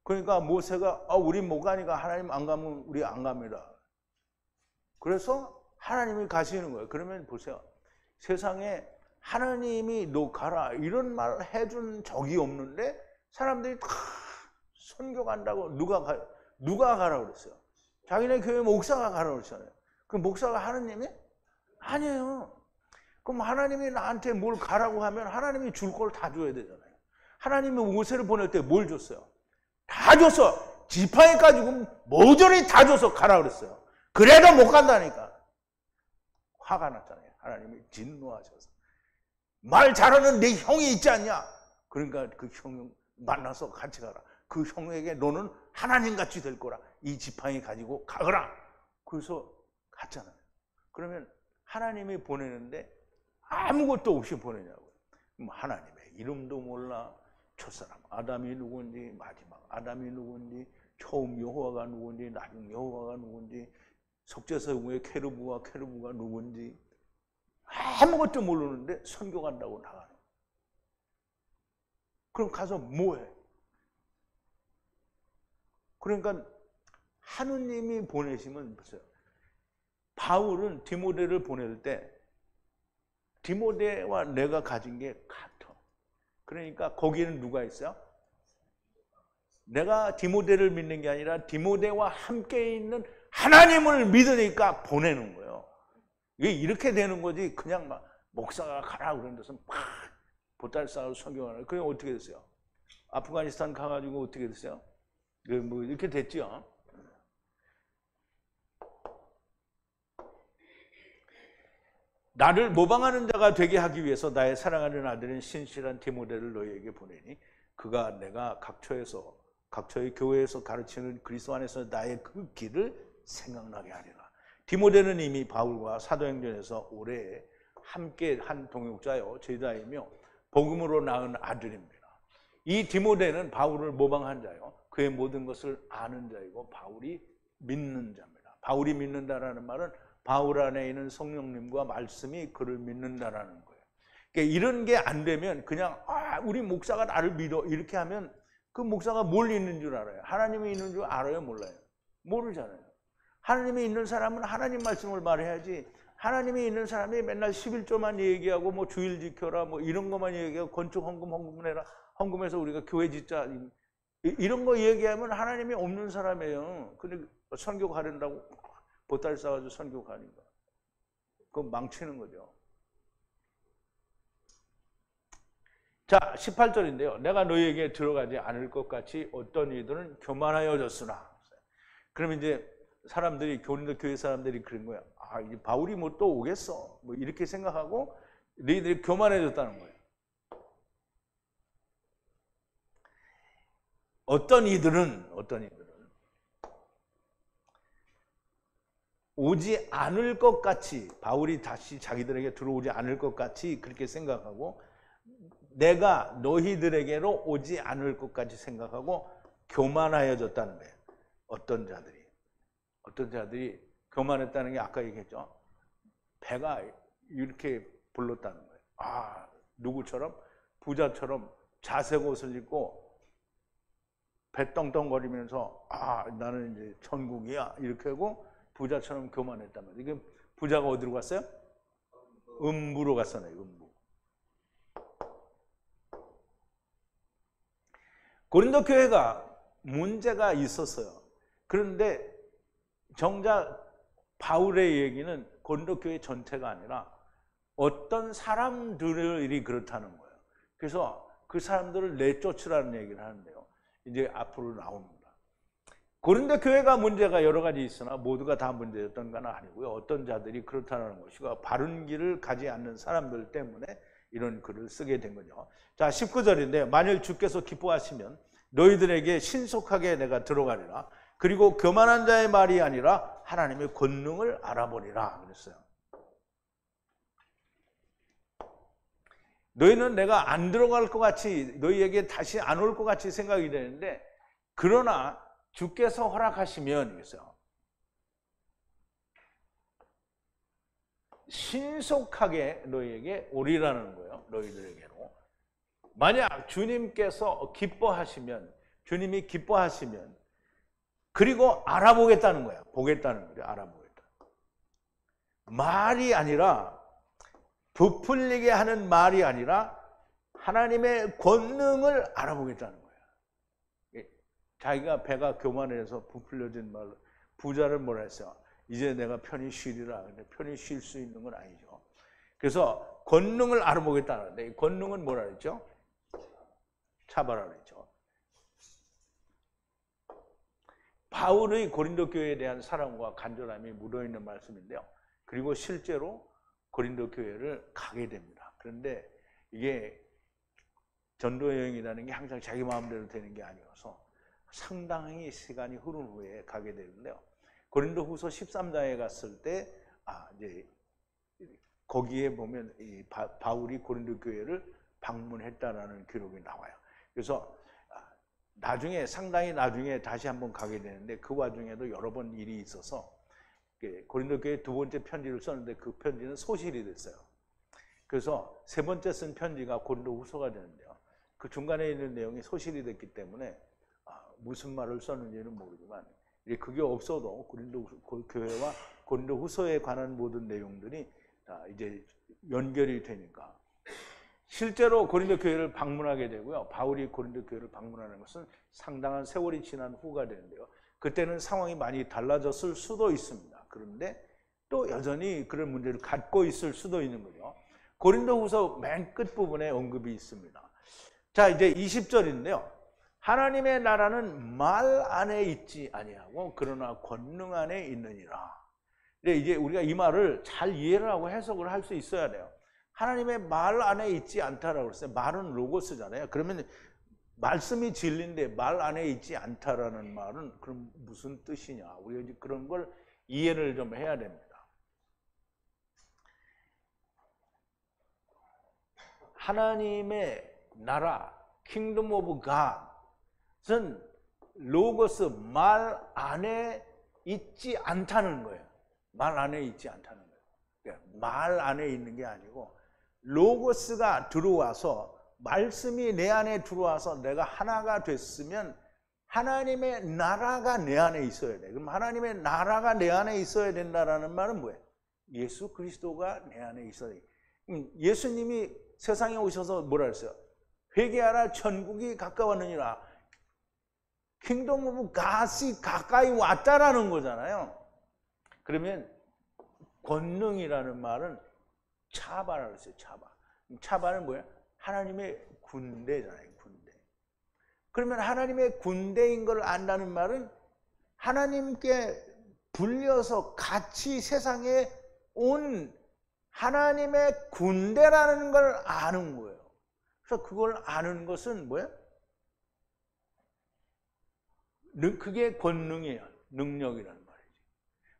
그러니까 모세가 우리 못 가니까 하나님 안 가면 우리 안 갑니다. 그래서 하나님이 가시는 거예요. 그러면 보세요. 세상에 하나님이 너 가라 이런 말을 해준 적이 없는데 사람들이 다 선교 간다고 누가 가라 그랬어요? 자기네 교회 목사가 가라 그랬잖아요. 그 목사가 하나님이? 아니에요. 그럼 하나님이 나한테 뭘 가라고 하면 하나님이 줄 걸 다 줘야 되잖아요. 하나님이 모세를 보낼 때 뭘 줬어요? 다 줬어. 지팡이까지 모조리 다 줘서 가라 그랬어요. 그래도 못 간다니까. 화가 났잖아요. 하나님이 진노하셔서. 말 잘하는 내 형이 있지 않냐? 그러니까 그 형 만나서 같이 가라. 그 형에게 너는 하나님같이 될 거라. 이 지팡이 가지고 가거라. 그래서 갔잖아요. 그러면 하나님이 보내는데 아무것도 없이 보내냐고요. 하나님의 이름도 몰라. 첫사람 아담이 누군지, 마지막 아담이 누군지, 처음 여호와가 누군지, 나중 여호와가 누군지, 석재서구의 케루브가 누군지 아무것도 모르는데 선교 간다고 나가는. 그럼 가서 뭐해? 그러니까 하느님이 보내시면 보세요. 바울은 디모데를 보낼 때 디모데와 내가 가진 게 같아. 그러니까 거기에는 누가 있어요? 내가 디모데를 믿는 게 아니라 디모데와 함께 있는 하나님을 믿으니까 보내는 거예요. 이게 이렇게 되는 거지. 그냥 막 목사가 가라 그런 데서 막 보따리 싸고 선교하는. 그게 어떻게 됐어요? 아프가니스탄 가가지고 어떻게 됐어요? 뭐 이렇게 됐죠. 나를 모방하는 자가 되게 하기 위해서 나의 사랑하는 아들인 신실한 디모데를 너희에게 보내니 그가 내가 각처의 교회에서 가르치는 그리스도 안에서 나의 그 길을 생각나게 하리라. 디모데는 이미 바울과 사도행전에서 오래 함께 한 동역자요 제자이며 복음으로 낳은 아들입니다. 이 디모데는 바울을 모방한 자요 그의 모든 것을 아는 자이고 바울이 믿는 자입니다. 바울이 믿는다라는 말은 바울 안에 있는 성령님과 말씀이 그를 믿는다라는 거예요. 그러니까 이런 게 안 되면 그냥 우리 목사가 나를 믿어 이렇게 하면 그 목사가 뭘 있는 줄 알아요? 하나님이 있는 줄 알아요? 몰라요? 모르잖아요. 하나님이 있는 사람은 하나님 말씀을 말해야지 하나님이 있는 사람이 맨날 11조만 얘기하고 뭐 주일 지켜라 뭐 이런 것만 얘기하고 건축 헌금 내라, 헌금해서 우리가 교회 짓자 이런 거 얘기하면 하나님이 없는 사람이에요. 근데 선교 가린다고 보따리 싸가지고 선교 가는 거, 그건 망치는 거죠. 자, 18절인데요. 내가 너희에게 들어가지 않을 것 같이 어떤 이들은 교만하여졌으나. 그러면 이제 사람들이, 고린도 교회 사람들이 그런 거야. 아, 이제 바울이 뭐 또 오겠어. 뭐 이렇게 생각하고 너희들이 교만해졌다는 거예요. 어떤 이들은 오지 않을 것 같이, 바울이 다시 자기들에게 들어오지 않을 것 같이 그렇게 생각하고, 내가 너희들에게로 오지 않을 것 같이 생각하고 교만하여졌다는 거예요. 어떤 자들이 교만했다는 게 아까 얘기했죠. 배가 이렇게 불렀다는 거예요. 아, 누구처럼? 부자처럼 자색 옷을 입고 배 떵떵거리면서 아, 나는 이제 천국이야 이렇게 하고 부자처럼 교만했단 말이에요. 이게 부자가 어디로 갔어요? 음부로 갔잖아요. 음부. 고린도 교회가 문제가 있었어요. 그런데 정작 바울의 얘기는 고린도 교회 전체가 아니라 어떤 사람들이 그렇다는 거예요. 그래서 그 사람들을 내쫓으라는 얘기를 하는데요. 이제 앞으로 나옵니다. 고린도 교회가 문제가 여러 가지 있으나 모두가 다 문제였던 건 아니고요. 어떤 자들이 그렇다는 것이고 바른 길을 가지 않는 사람들 때문에 이런 글을 쓰게 된 거죠. 자, 19절인데 만일 주께서 기뻐하시면 너희들에게 신속하게 내가 들어가리라. 그리고 교만한 자의 말이 아니라 하나님의 권능을 알아보리라 그랬어요. 너희는 내가 안 들어갈 것 같이, 너희에게 다시 안 올 것 같이 생각이 되는데, 그러나 주께서 허락하시면 이랬어요. 신속하게 너희에게 오리라는 거예요. 너희들에게로. 만약 주님께서 기뻐하시면, 주님이 기뻐하시면, 그리고 알아보겠다는 거야. 보겠다는 거예요. 알아보겠다. 말이 아니라, 부풀리게 하는 말이 아니라 하나님의 권능을 알아보겠다는 거예요. 자기가 배가 교만해서 부풀려진 말로 부자를 뭐라 했어요? 이제 내가 편히 쉬리라. 근데 편히 쉴 수 있는 건 아니죠. 그래서 권능을 알아보겠다는데, 권능은 뭐라 그랬죠? 차바라 그랬죠. 바울의 고린도 교회에 대한 사랑과 간절함이 묻어있는 말씀인데요. 그리고 실제로 고린도 교회를 가게 됩니다. 그런데 이게 전도 여행이라는 게 항상 자기 마음대로 되는 게 아니어서 상당히 시간이 흐른 후에 가게 되는데요. 고린도 후서 13장에 갔을 때, 이제 거기에 보면 이 바울이 고린도 교회를 방문했다라는 기록이 나와요. 그래서 상당히 나중에 다시 한번 가게 되는데, 그 와중에도 여러 번 일이 있어서 고린도 교회 두 번째 편지를 썼는데 그 편지는 소실이 됐어요. 그래서 세 번째 쓴 편지가 고린도 후서가 되는데요. 그 중간에 있는 내용이 소실이 됐기 때문에 무슨 말을 썼는지는 모르지만 그게 없어도 고린도 교회와 고린도 후서에 관한 모든 내용들이 이제 연결이 되니까 실제로 고린도 교회를 방문하게 되고요. 바울이 고린도 교회를 방문하는 것은 상당한 세월이 지난 후가 되는데요. 그때는 상황이 많이 달라졌을 수도 있습니다. 그런데 또 여전히 그런 문제를 갖고 있을 수도 있는 거죠. 고린도 후서 맨 끝부분에 언급이 있습니다. 자, 이제 20절인데요. 하나님의 나라는 말 안에 있지 아니하고 그러나 권능 안에 있느니라. 근데 이제 우리가 이 말을 잘 이해를 하고 해석을 할 수 있어야 돼요. 하나님의 말 안에 있지 않다라고 그랬어요. 말은 로고스잖아요. 그러면 말씀이 진리인데 말 안에 있지 않다라는 말은 그럼 무슨 뜻이냐? 우리가 그런 걸 이해를 좀 해야 됩니다. 하나님의 나라, Kingdom of God은 로고스 말 안에 있지 않다는 거예요. 말 안에 있지 않다는 거예요. 말 안에 있는 게 아니고 로고스가 들어와서 말씀이 내 안에 들어와서 내가 하나가 됐으면 하나님의 나라가 내 안에 있어야 돼. 그럼 하나님의 나라가 내 안에 있어야 된다라는 말은 뭐예요? 예수 그리스도가 내 안에 있어야 돼. 예수님이 세상에 오셔서 뭐라 했어요? 회개하라, 천국이 가까웠느니라. 킹덤 오브 갓이 가까이 왔다라는 거잖아요. 그러면 권능이라는 말은 차바라고 했어요. 차바. 차바는 뭐야? 하나님의 군대잖아요. 군대. 그러면 하나님의 군대인 걸 안다는 말은 하나님께 불려서 같이 세상에 온 하나님의 군대라는 걸 아는 거예요. 그래서 그걸 아는 것은 뭐야? 그게 권능이에요. 능력이라는 말이지.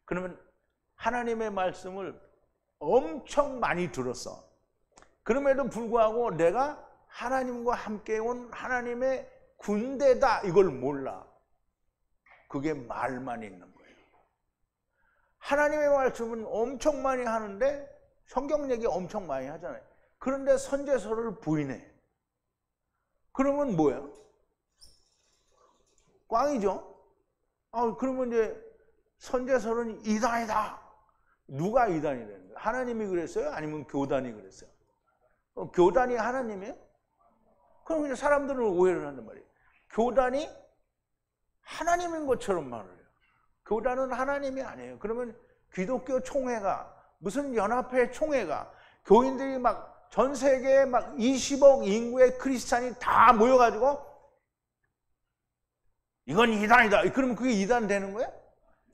그러면 하나님의 말씀을 엄청 많이 들었어. 그럼에도 불구하고 내가 하나님과 함께 온 하나님의 군대다 이걸 몰라. 그게 말만 있는 거예요. 하나님의 말씀은 엄청 많이 하는데 성경 얘기 엄청 많이 하잖아요. 그런데 선제서를 부인해. 그러면 뭐야? 꽝이죠. 그러면 이제 선제서는 이단이다. 누가 이단이라는 거예요? 하나님이 그랬어요? 아니면 교단이 그랬어요? 교단이 하나님이에요? 그럼 그냥 사람들은 오해를 한단 말이에요. 교단이 하나님인 것처럼 말을 해요. 교단은 하나님이 아니에요. 그러면 기독교 총회가 무슨 연합회 총회가 교인들이 막 전 세계에 막 20억 인구의 크리스찬이 다 모여가지고 이건 이단이다. 그러면 그게 이단 되는 거예요?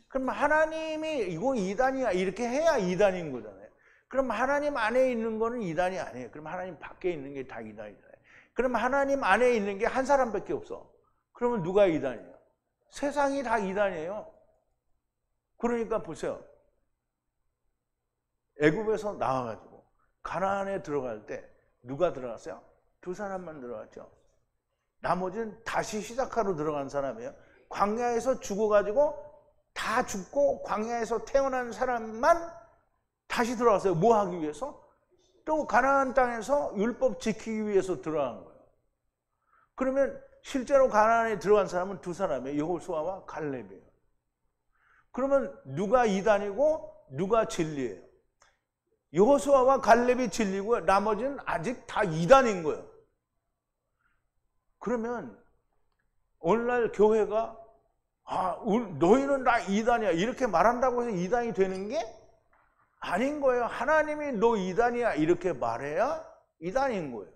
그럼 하나님이 이건 이단이야 이렇게 해야 이단인 거잖아요. 그럼 하나님 안에 있는 거는 이단이 아니에요. 그럼 하나님 밖에 있는 게 다 이단이잖아요. 그럼 하나님 안에 있는 게 한 사람밖에 없어. 그러면 누가 이단이에요? 세상이 다 이단이에요. 그러니까 보세요. 애굽에서 나와가지고 가나안에 들어갈 때 누가 들어갔어요? 두 사람만 들어갔죠. 나머지는 다시 시작하러 들어간 사람이에요. 광야에서 죽어가지고 다 죽고 광야에서 태어난 사람만 다시 들어갔어요. 뭐 하기 위해서? 또 가나안 땅에서 율법 지키기 위해서 들어간 거예요. 그러면 실제로 가나안에 들어간 사람은 두 사람이에요. 여호수아와 갈렙이에요. 그러면 누가 이단이고 누가 진리예요? 여호수아와 갈렙이 진리고 나머지는 아직 다 이단인 거예요. 그러면 오늘날 교회가 너희는 다 이단이야 이렇게 말한다고 해서 이단이 되는 게 아닌 거예요. 하나님이 너 이단이야 이렇게 말해야 이단인 거예요.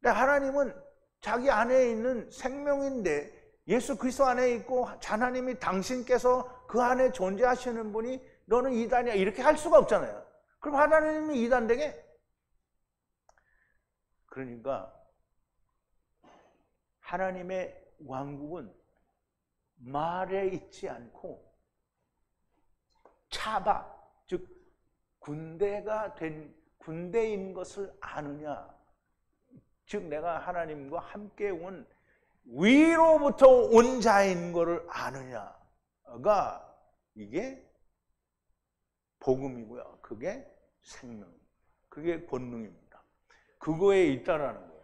근데 하나님은 자기 안에 있는 생명인데 예수 그리스도 안에 있고 하나님이 당신께서 그 안에 존재하시는 분이 너는 이단이야 이렇게 할 수가 없잖아요. 그럼 하나님이 이단 되게? 그러니까 하나님의 왕국은 말에 있지 않고 차바, 즉 군대가 된 군대인 것을 아느냐. 즉 내가 하나님과 함께 온 위로부터 온 자인 것을 아느냐가 이게 복음이고요. 그게 생명, 그게 권능입니다. 그거에 있다라는 거예요.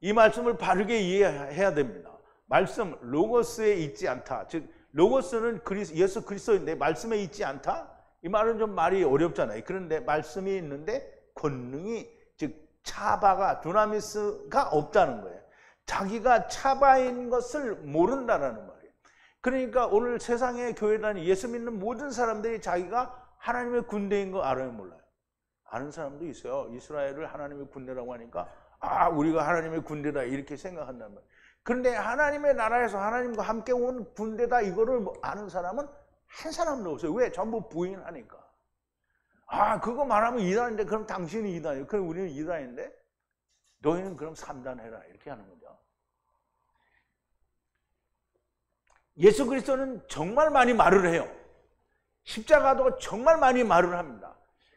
이 말씀을 바르게 이해해야 됩니다. 말씀 로고스에 있지 않다. 즉 로고스는 예수 그리스도인데 말씀에 있지 않다? 이 말은 좀 말이 어렵잖아요. 그런데 말씀이 있는데 권능이 즉 차바가 두나미스가 없다는 거예요. 자기가 차바인 것을 모른다라는 말이에요. 그러니까 오늘 세상의 교회다니 예수 믿는 모든 사람들이 자기가 하나님의 군대인 거 알아요, 몰라요? 아는 사람도 있어요. 이스라엘을 하나님의 군대라고 하니까 우리가 하나님의 군대다 이렇게 생각한단 말이에요. 그런데 하나님의 나라에서 하나님과 함께 온 군대다 이거를 아는 사람은 한 사람도 없어요. 왜? 전부 부인하니까. 그거 말하면 이단인데 그럼 당신이 이단이에요. 그럼 우리는 이단인데 너희는 그럼 3단 해라 이렇게 하는 거죠. 예수 그리스도는 정말 많이 말을 해요. 십자가도 정말 많이 말을 합니다.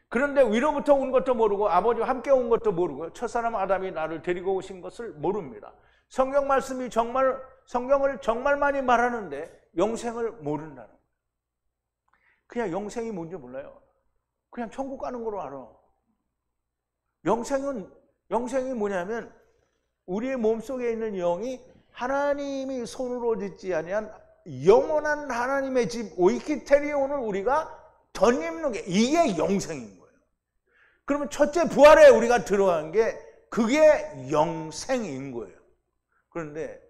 그런데 위로부터 온 것도 모르고 아버지와 함께 온 것도 모르고 첫사람 아담이 나를 데리고 오신 것을 모릅니다. 성경 말씀이 성경을 정말 많이 말하는데 영생을 모른다는 거예요. 그냥 영생이 뭔지 몰라요. 그냥 천국 가는 거로 알아. 영생이 뭐냐면 우리의 몸속에 있는 영이 하나님이 손으로 짓지 아니한 영원한 하나님의 집 오이키테리온을 우리가 덧입는 게 이게 영생인 거예요. 그러면 첫째 부활에 우리가 들어간 게 그게 영생인 거예요. 그런데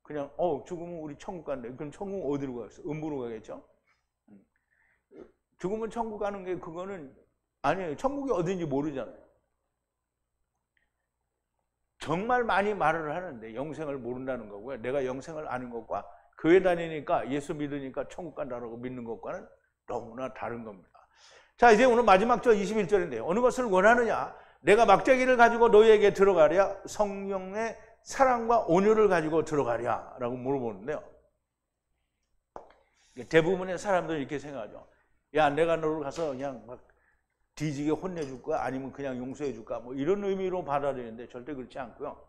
그냥 죽으면 우리 천국 간대. 그럼 천국 어디로 가겠어? 음부로 가겠죠? 죽으면 천국 가는 게 그거는 아니에요. 천국이 어딘지 모르잖아요. 정말 많이 말을 하는데 영생을 모른다는 거고요. 내가 영생을 아는 것과 교회 다니니까 예수 믿으니까 천국 간다고 믿는 것과는 너무나 다른 겁니다. 자, 이제 오늘 마지막 절 21절인데요. 어느 것을 원하느냐? 내가 막대기를 가지고 너희에게 들어가랴? 성령의 사랑과 온유를 가지고 들어가랴? 라고 물어보는데요. 대부분의 사람들은 이렇게 생각하죠. 야, 내가 너를 가서 그냥 막 뒤지게 혼내줄까? 아니면 그냥 용서해줄까? 뭐 이런 의미로 받아들이는데 절대 그렇지 않고요.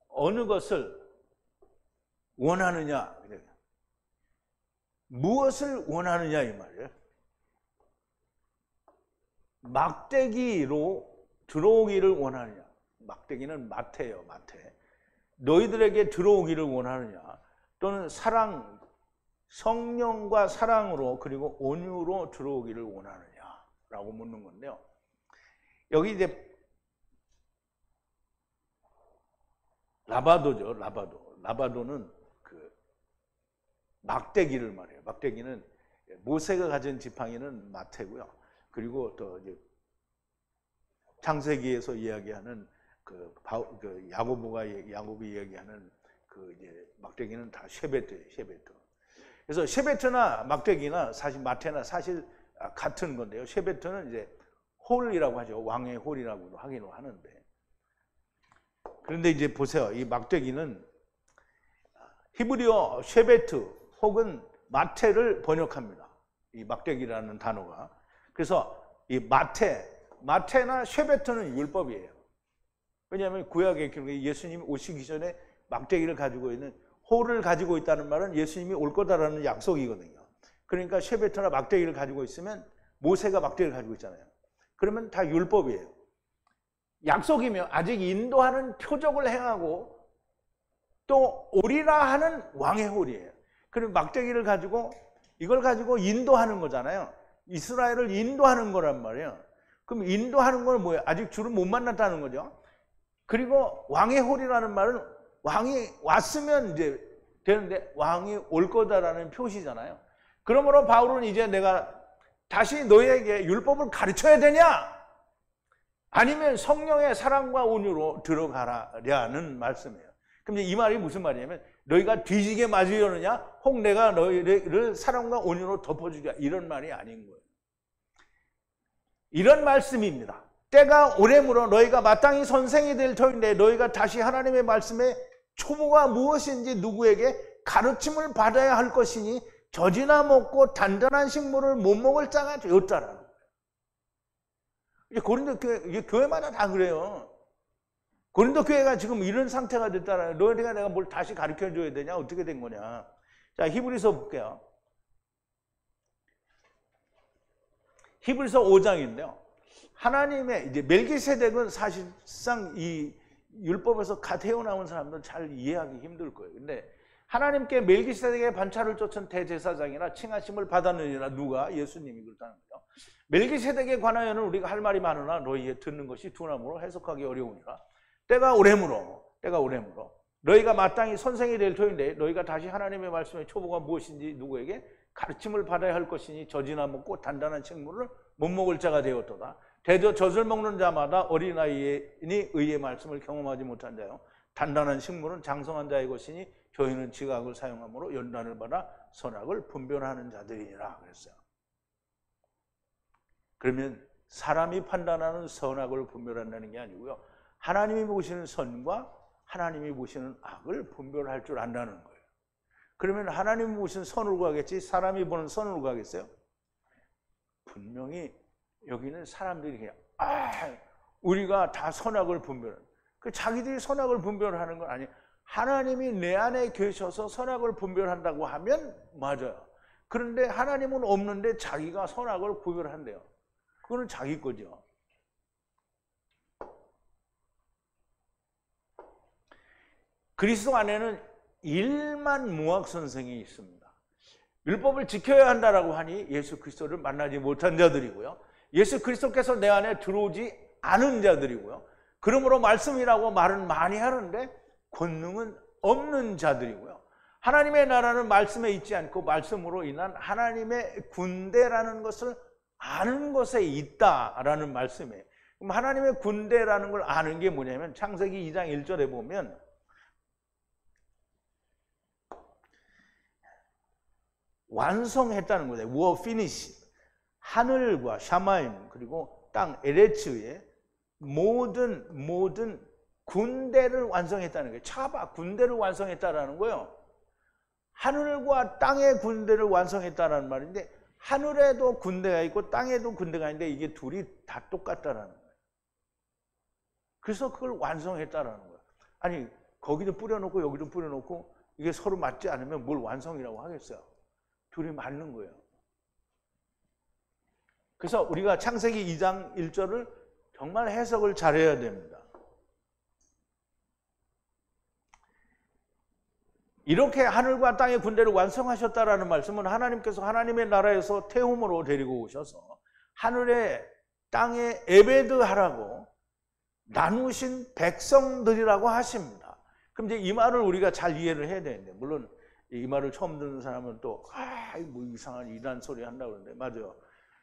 어느 것을 원하느냐? 무엇을 원하느냐 이 말이에요. 막대기로 들어오기를 원하느냐? 막대기는 마태예요, 마태. 너희들에게 들어오기를 원하느냐? 또는 사랑, 성령과 사랑으로 그리고 온유로 들어오기를 원하느냐? 라고 묻는 건데요. 여기 이제 라바도죠, 라바도. 라바도는 그 막대기를 말해요. 막대기는 모세가 가진 지팡이는 마태고요. 그리고 또 이제 창세기에서 이야기하는 야곱이 이야기하는 그 이제 막대기는 다 쉐베트예요, 쉐베트. 그래서 쉐베트나 막대기나 사실 마태나 사실 같은 건데요. 쉐베트는 이제 홀이라고 하죠. 왕의 홀이라고도 하기도 하는데. 그런데 이제 보세요. 이 막대기는 히브리어 쉐베트 혹은 마태를 번역합니다. 이 막대기라는 단어가. 그래서 이 마태나 쉐베트는 율법이에요. 왜냐하면 구약의 경우에 예수님이 오시기 전에 막대기를 가지고 있는 홀을 가지고 있다는 말은 예수님이 올 거다라는 약속이거든요. 그러니까 쉐베트나 막대기를 가지고 있으면 모세가 막대기를 가지고 있잖아요. 그러면 다 율법이에요. 약속이며 아직 인도하는 표적을 행하고 또 오리라 하는 왕의 홀이에요. 그리고 막대기를 가지고 이걸 가지고 인도하는 거잖아요. 이스라엘을 인도하는 거란 말이에요. 그럼 인도하는 건 뭐예요? 아직 주를 못 만났다는 거죠. 그리고 왕의 홀이라는 말은 왕이 왔으면 이제 되는데 왕이 올 거다라는 표시잖아요. 그러므로 바울은 이제 내가 다시 너희에게 율법을 가르쳐야 되냐? 아니면 성령의 사랑과 온유로 들어가라는 말씀이에요. 그럼 이 말이 무슨 말이냐면 너희가 뒤지게 맞으려느냐? 혹 내가 너희를 사랑과 온유로 덮어주랴? 이런 말이 아닌 거예요. 이런 말씀입니다. 때가 오래므로 너희가 마땅히 선생이 될 터인데 너희가 다시 하나님의 말씀에 초보가 무엇인지 누구에게 가르침을 받아야 할 것이니 젖이나 먹고 단단한 식물을 못 먹을 자가 되었다라는 거예요. 이제 고린도 교회마다 다 그래요. 고린도 교회가 지금 이런 상태가 됐다라는 거예요. 너희가 내가 뭘 다시 가르쳐 줘야 되냐? 어떻게 된 거냐? 자, 히브리서 볼게요. 히브리서 5장인데요. 하나님의 이제 멜기세덱은 사실상 이 율법에서 갓 태어나온 사람들은 잘 이해하기 힘들 거예요. 근데 하나님께 멜기세덱의 반차를 쫓은 대제사장이나 칭하심을 받았느니라. 누가? 예수님이 그렇다는 거죠. 멜기세덱에 관하여는 우리가 할 말이 많으나 너희의 듣는 것이 둔함으로 해석하기 어려우니라. 때가 오래므로 너희가 마땅히 선생이 될 터인데 너희가 다시 하나님의 말씀의 초보가 무엇인지 누구에게 가르침을 받아야 할 것이니 젖이나 먹고 단단한 식물을 못 먹을 자가 되었도다. 대저 젖을 먹는 자마다 어린아이니 의의 말씀을 경험하지 못한 자요. 단단한 식물은 장성한 자의 것이니 저희는 지각을 사용함으로 연단을 받아 선악을 분별하는 자들이니라 그랬어요. 그러면 사람이 판단하는 선악을 분별한다는 게 아니고요. 하나님이 보시는 선과 하나님이 보시는 악을 분별할 줄 안다는 거예요. 그러면 하나님이 보시는 선으로 가겠지 사람이 보는 선으로 가겠어요? 분명히 여기는 사람들이 그냥 우리가 다 선악을 분별하는 그 자기들이 선악을 분별하는 건 아니에요. 하나님이 내 안에 계셔서 선악을 분별한다고 하면 맞아요. 그런데 하나님은 없는데 자기가 선악을 구별한대요. 그거는 자기 거죠. 그리스도 안에는 1만 무학 선생이 있습니다. 율법을 지켜야 한다라고 하니 예수 그리스도를 만나지 못한 자들이고요. 예수 그리스도께서 내 안에 들어오지 않은 자들이고요. 그러므로 말씀이라고 말은 많이 하는데 권능은 없는 자들이고요. 하나님의 나라는 말씀에 있지 않고 말씀으로 인한 하나님의 군대라는 것을 아는 것에 있다라는 말씀이에요. 그럼 하나님의 군대라는 걸 아는 게 뭐냐면 창세기 2장 1절에 보면 완성했다는 거예요. were finished. 하늘과 샤마임 그리고 땅 에레츠의 모든 군대를 완성했다는 거예요. 차바 군대를 완성했다라는 거예요. 하늘과 땅의 군대를 완성했다라는 말인데 하늘에도 군대가 있고 땅에도 군대가 있는데 이게 둘이 다 똑같다라는 거예요. 그래서 그걸 완성했다라는 거예요. 아니 거기도 뿌려놓고 여기도 뿌려놓고 이게 서로 맞지 않으면 뭘 완성이라고 하겠어요. 둘이 맞는 거예요. 그래서 우리가 창세기 2장 1절을 정말 해석을 잘해야 됩니다. 이렇게 하늘과 땅의 군대를 완성하셨다라는 말씀은 하나님께서 하나님의 나라에서 태움으로 데리고 오셔서 하늘에 땅에 에베드하라고 나누신 백성들이라고 하십니다. 그럼 이제 이 말을 우리가 잘 이해를 해야 되는데, 물론 이 말을 처음 듣는 사람은 또 뭐 이상한 이단 소리 한다고 그러는데, 맞아요.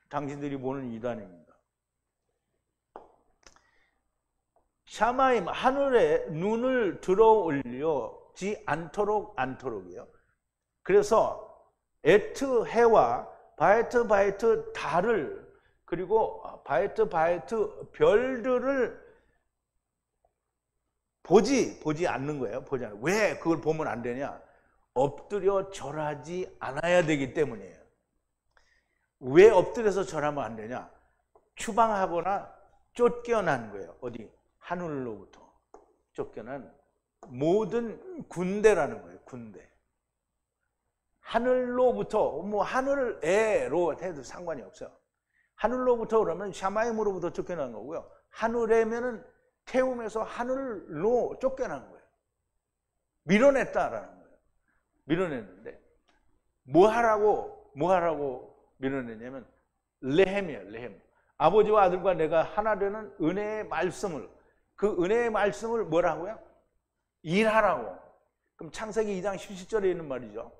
당신들이 보는 이단입니다. 샤마임, 하늘에 눈을 들어 올려지 않도록이에요. 그래서 에트 해와 바에트 달을 그리고 바에트 별들을 보지 않는 거예요. 보지 않는. 왜 그걸 보면 안 되냐? 엎드려 절하지 않아야 되기 때문이에요. 왜 엎드려서 절하면 안 되냐? 추방하거나 쫓겨난 거예요. 어디? 하늘로부터 쫓겨난 모든 군대라는 거예요. 군대. 하늘로부터, 뭐 하늘에로 해도 상관이 없어요. 하늘로부터 그러면 샤마임으로부터 쫓겨난 거고요. 하늘에면은 태움에서 하늘로 쫓겨난 거예요. 밀어냈다라는 거예요. 밀어냈는데 뭐 하라고 밀어냈냐면 레헴이에요. 레헴. 아버지와 아들과 내가 하나 되는 은혜의 말씀을, 그 은혜의 말씀을 뭐라고요? 일하라고. 그럼 창세기 2장 17절에 있는 말이죠.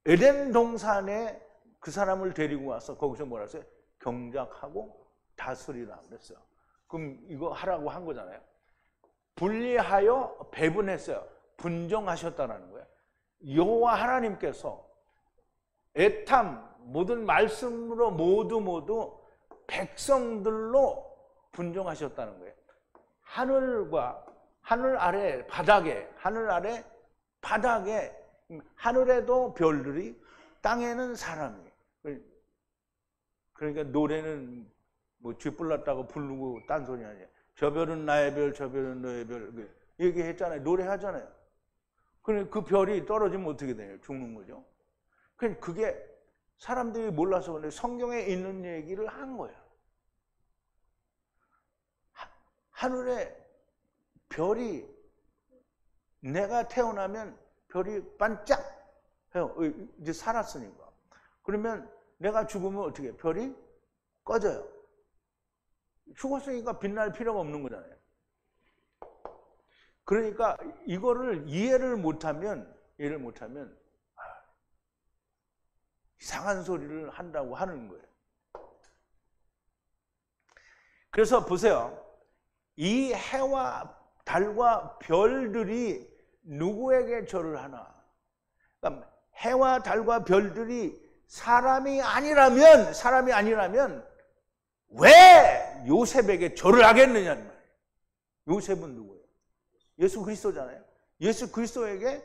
에덴 동산에 그 사람을 데리고 와서 거기서 뭐라 했어요? 경작하고 다스리라 그랬어요. 그럼 이거 하라고 한 거잖아요. 분리하여 배분했어요. 분정하셨다는 거예요. 여호와 하나님께서 에탐 모든 말씀으로 모두 백성들로 분정하셨다는 거예요. 하늘 아래 바닥에 하늘에도 별들이, 땅에는 사람이. 그러니까 노래는 뭐 쥐뿔났다고 부르고 딴소리 아니에요. 저 별은 나의 별, 저 별은 너의 별 얘기했잖아요. 노래하잖아요. 그 별이 떨어지면 어떻게 돼요? 죽는 거죠. 그게 사람들이 몰라서 그런데 성경에 있는 얘기를 한 거예요. 하늘에 별이, 내가 태어나면 별이 반짝해요. 이제 살았으니까. 그러면 내가 죽으면 어떻게 해요? 별이 꺼져요. 죽었으니까 빛날 필요가 없는 거잖아요. 그러니까 이거를 이해를 못하면 이상한 소리를 한다고 하는 거예요. 그래서 보세요. 이 해와 달과 별들이 누구에게 절을 하나? 그러니까 해와 달과 별들이 사람이 아니라면 왜 요셉에게 절을 하겠느냐는 말이에요. 요셉은 누구예요? 예수 그리스도잖아요. 예수 그리스도에게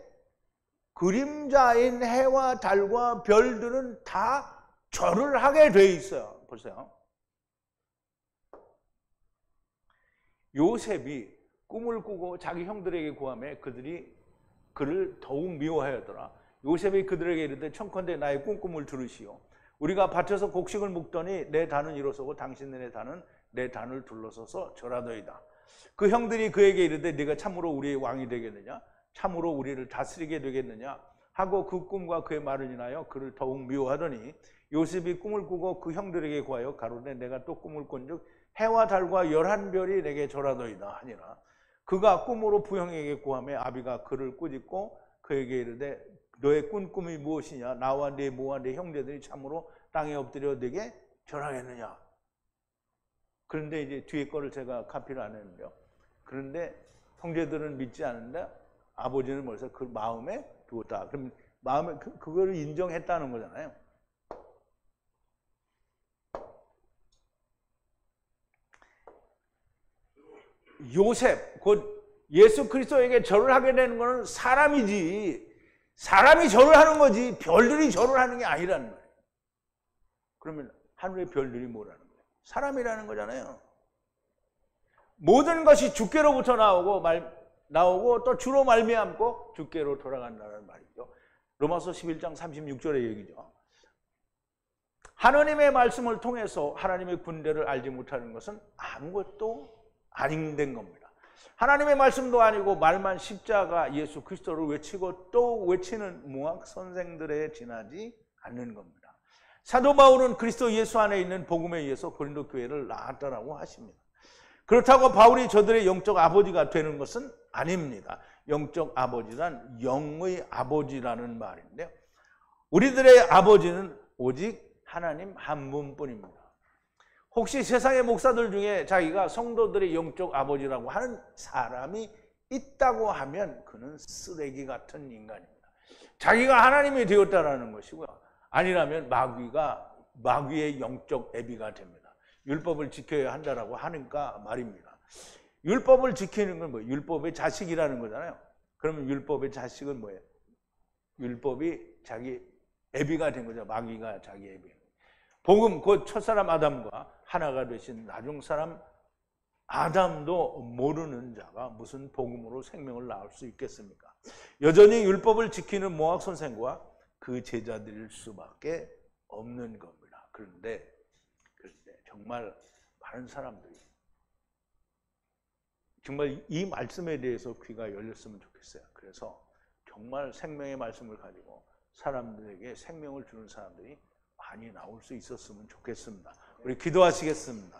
그림자인 해와 달과 별들은 다 절을 하게 돼 있어요. 보세요. 요셉이 꿈을 꾸고 자기 형들에게 구하매 그들이 그를 더욱 미워하였더라. 요셉이 그들에게 이르되 청컨대 나의 꿈을 들으시오. 우리가 밭에서 곡식을 묵더니 내 단은 일어서고 당신네 단은 내 단을 둘러서서 절하더이다. 그 형들이 그에게 이르되 네가 참으로 우리의 왕이 되겠느냐? 참으로 우리를 다스리게 되겠느냐? 하고 그 꿈과 그의 말을 인하여 그를 더욱 미워하더니 요셉이 꿈을 꾸고 그 형들에게 구하여 가로되 내가 또 꿈을 꾼즉 해와 달과 11별이 내게 절하더이다 하니라. 그가 꿈으로 부형에게 구하며 아비가 그를 꾸짖고 그에게 이르되 너의 꾼 꿈이 무엇이냐? 나와 네 모와 네 형제들이 참으로 땅에 엎드려 네게 절하겠느냐? 그런데 이제 뒤에 거를 제가 카피를 안 했는데요. 그런데 형제들은 믿지 않는데 아버지는 벌써 그 마음에 두었다. 그럼 마음에 그거를 인정했다는 거잖아요. 요셉, 곧 예수 그리스도에게 절을 하게 되는 것은 사람이지, 사람이 절을 하는 거지 별들이 절을 하는 게 아니라는 거예요. 그러면 하늘의 별들이 뭐라는 거예요? 사람이라는 거잖아요. 모든 것이 주께로부터 나오고 또 주로 말미암고 주께로 돌아간다는 말이죠. 로마서 11장 36절의 얘기죠. 하나님의 말씀을 통해서 하나님의 군대를 알지 못하는 것은 아무것도 아닌 겁니다. 하나님의 말씀도 아니고 말만 십자가 예수 그리스도를 외치고 또 외치는 무학 선생들에 지나지 않는 겁니다. 사도 바울은 그리스도 예수 안에 있는 복음에 의해서 고린도 교회를 낳았다라고 하십니다. 그렇다고 바울이 저들의 영적 아버지가 되는 것은 아닙니다. 영적 아버지란 영의 아버지라는 말인데요. 우리들의 아버지는 오직 하나님 한 분뿐입니다. 혹시 세상의 목사들 중에 자기가 성도들의 영적 아버지라고 하는 사람이 있다고 하면 그는 쓰레기 같은 인간입니다. 자기가 하나님이 되었다라는 것이고요. 아니라면 마귀의 영적 애비가 됩니다. 율법을 지켜야 한다라고 하니까 말입니다. 율법을 지키는 건 뭐예요? 율법의 자식이라는 거잖아요. 그러면 율법의 자식은 뭐예요? 율법이 자기 애비가 된 거죠. 마귀가 자기 애비. 복음, 그 첫사람 아담과 하나가 되신 나중사람 아담도 모르는 자가 무슨 복음으로 생명을 낳을 수 있겠습니까? 여전히 율법을 지키는 모학 선생과 그 제자들일 수밖에 없는 겁니다. 그런데 정말 많은 사람들이 정말 이 말씀에 대해서 귀가 열렸으면 좋겠어요. 그래서 정말 생명의 말씀을 가지고 사람들에게 생명을 주는 사람들이 많이 나올 수 있었으면 좋겠습니다. 우리 기도하시겠습니다.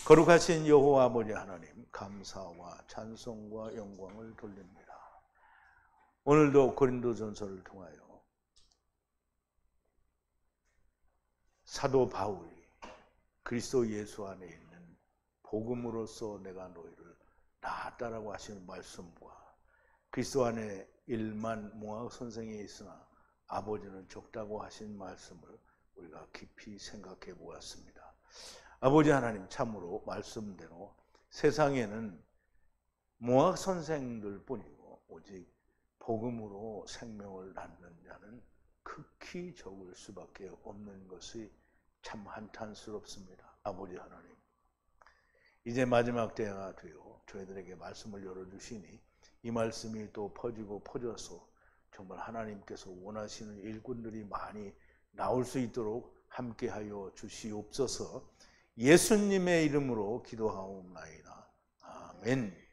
거룩하신 여호와 아버지 하나님, 감사와 찬송과 영광을 돌립니다. 오늘도 고린도전서를 통하여 사도 바울이 그리스도 예수 안에 있는 복음으로써 내가 너희를 낳았다라고 하시는 말씀과 그리스도 안에 일만 모학 선생이 있으나 아버지는 적다고 하신 말씀을 우리가 깊이 생각해 보았습니다. 아버지 하나님, 참으로 말씀대로 세상에는 모학 선생들 뿐이고 오직 복음으로 생명을 낳는 자는 극히 적을 수밖에 없는 것이 참 한탄스럽습니다. 아버지 하나님, 이제 마지막 때가 되어 저희들에게 말씀을 열어주시니 이 말씀이 또 퍼지고 퍼져서 정말 하나님께서 원하시는 일꾼들이 많이 나올 수 있도록 함께하여 주시옵소서. 예수님의 이름으로 기도하옵나이다. 아멘.